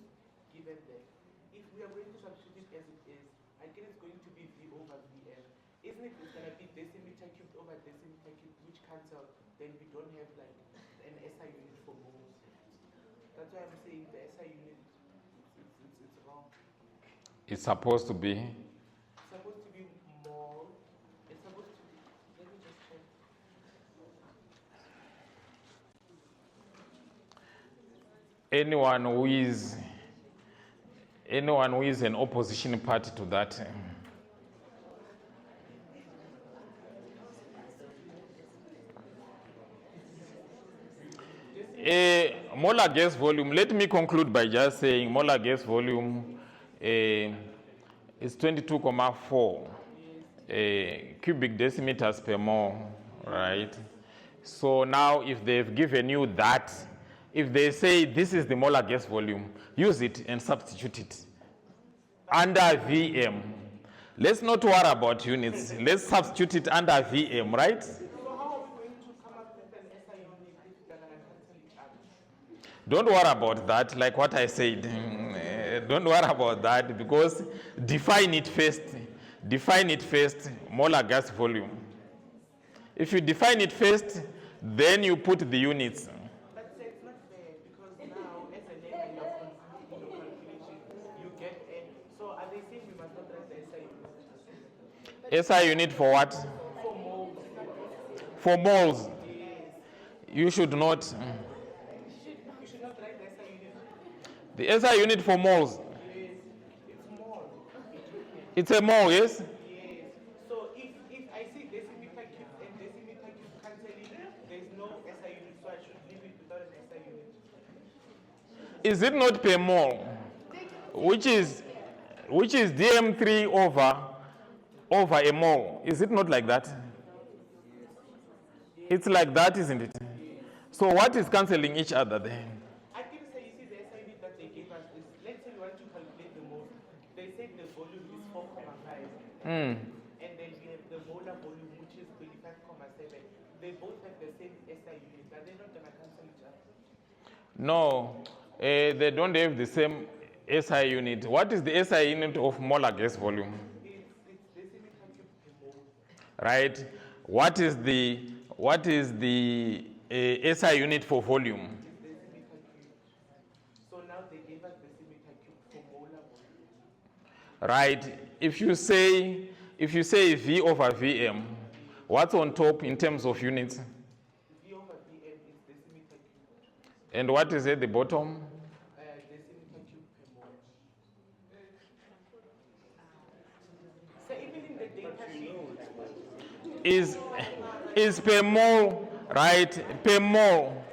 given there. If we are going to substitute it as it is, again it's going to be V over Vm. Isn't it? It's going to be decimeter cubed over decimeter cubed, which cancel. Then we don't have like an SI unit for moles. That's why I'm saying the SI unit, it's wrong. It's supposed to be. It's supposed to be mole. It's supposed to be, let me just check. Anyone who is an opposition party to that. molar gas volume, let me conclude by just saying molar gas volume is 22.4 cubic decimeters per mole, right? So now if they've given you that, if they say this is the molar gas volume, use it and substitute it under VM. Let's not worry about units. Let's substitute it under VM, right? So how are we going to come up with an SI unit if they're going to cancel each other? Don't worry about that, like what I said. Don't worry about that because define it first. Define it first, molar gas volume. If you define it first, then you put the units. But it's not fair because now, as a layman, you're confusing your calculation. You get N. So are they saying we must not write the SI unit? SI unit for what? For moles. For moles. Yes. You should not. You should not write the SI unit. The SI unit for moles. Yes. It's mole. It's a mole, yes? Yes. So if I see decimeter cube and decimeter cube cancelling, there's no SI unit, so I should leave it without an SI unit. Is it not per mole? Which is DM3 over a mole. Is it not like that? It's like that, isn't it? So what is cancelling each other then? I think so. You see, the SI unit that they gave us is, let's say we want to calculate the mole. They said the volume is 4.5. And then we have the molar volume, which is 25.7. They both have the same SI unit. Are they not going to cancel each other? No, they don't have the same SI unit. What is the SI unit of molar gas volume? It's decimeter cube per mole. Right? What is the SI unit for volume? Decimeter cube. So now they gave us decimeter cube for molar volume. Right? If you say V over VM, what's on top in terms of units? V over VM is decimeter cube. And what is at the bottom? Decimeter cube per mole. So even in the data sheet, Is per mole, right? Per mole.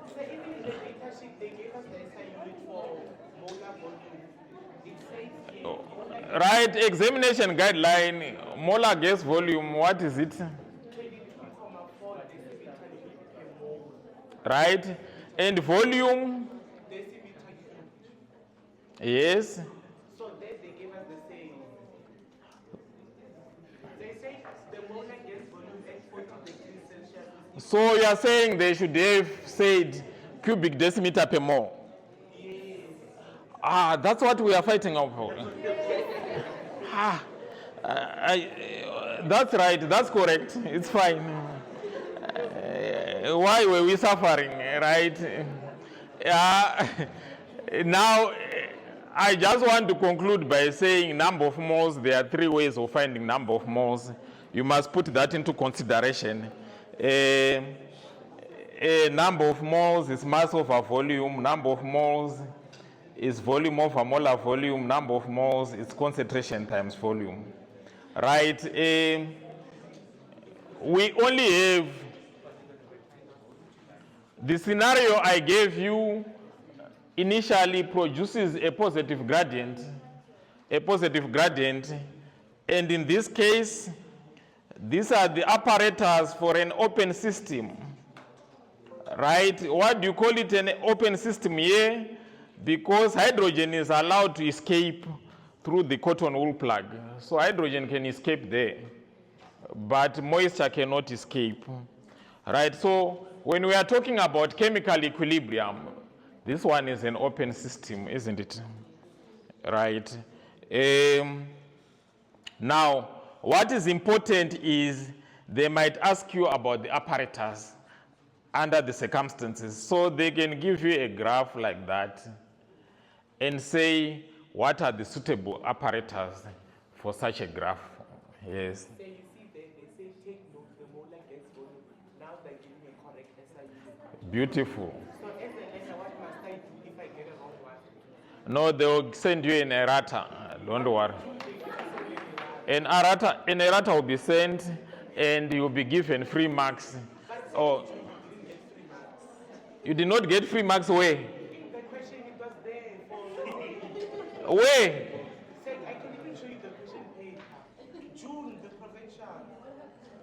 so even in the data sheet, they gave us the SI unit for molar volume. It says here, molar Right, examination guideline, molar gas volume, what is it? 23.4 decimeter cube per mole. Right? And volume, Decimeter cube. yes. So there they gave us the same. They say the molar gas volume at 40 degrees Celsius is So you are saying they should have said cubic decimeter per mole. Ah, that's what we are fighting over. That's right, that's correct, it's fine. Why were we suffering, right? Now, I just want to conclude by saying number of moles, there are three ways of finding number of moles. You must put that into consideration. Number of moles is mass over volume, number of moles is volume over molar volume, number of moles is concentration times volume. Right? We only have the scenario I gave you initially produces a positive gradient, and in this case, these are the apparatus for an open system. Right? What do you call it, an open system here? Because hydrogen is allowed to escape through the cotton wool plug. So hydrogen can escape there, but moisture cannot escape. Right? So when we are talking about chemical equilibrium, this one is an open system, isn't it? Right? Now, what is important is they might ask you about the apparatus under the circumstances. So they can give you a graph like that and say, what are the suitable apparatus for such a graph? Yes. So you see there, they say take note the molar gas volume. Now they're giving a correct SI unit. Beautiful. So as a letter, what must I do if I get a wrong one? No, they will send you an errata. Don't worry. An errata will be sent, and you will be given free marks. Oh, You did not get free marks where? In the question, it was there for. Where? Said, I can even show you the question paper. June, the provincial.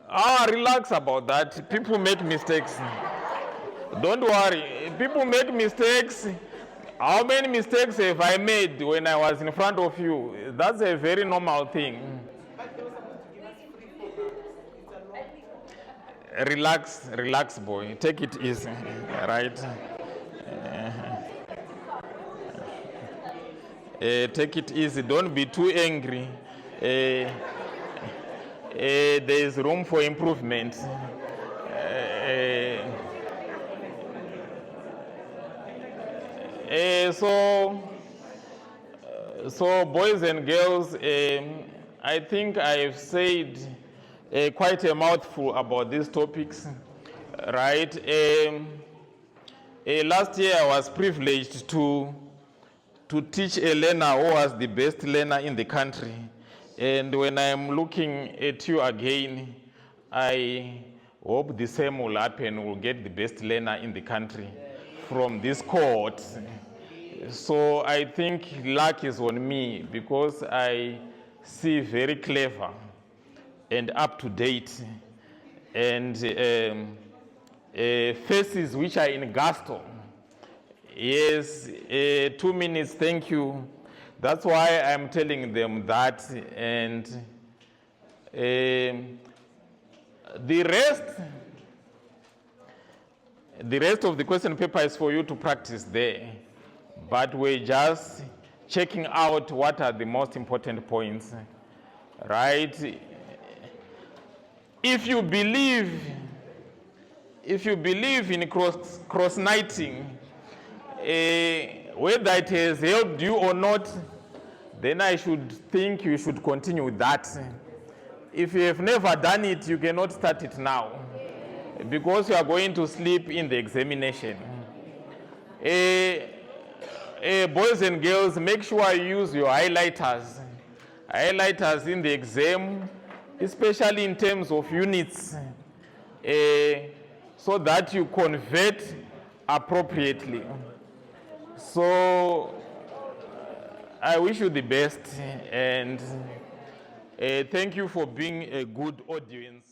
Ah, relax about that. People make mistakes. Don't worry. People make mistakes. How many mistakes have I made when I was in front of you? That's a very normal thing. But they were supposed to give us free for it's a law. Relax, boy. Take it easy, right? Take it easy. Don't be too angry. There is room for improvement. So boys and girls, I think I've said quite a mouthful about these topics, right? Last year I was privileged to teach a learner who was the best learner in the country. And when I'm looking at you again, I hope the same will happen. We'll get the best learner in the country from this cohort. So I think luck is on me because I see very clever and up to date and faces which are in gusto. Yes, 2 minutes, thank you. That's why I'm telling them that. And the rest of the question paper is for you to practice there. But we're just checking out what are the most important points, right? If you believe in cross-nighting, whether it has helped you or not, then I should think you should continue with that. If you have never done it, you cannot start it now because you are going to sleep in the examination. Boys and girls, make sure you use your highlighters in the exam, especially in terms of units, so that you convert appropriately. So I wish you the best and thank you for being a good audience.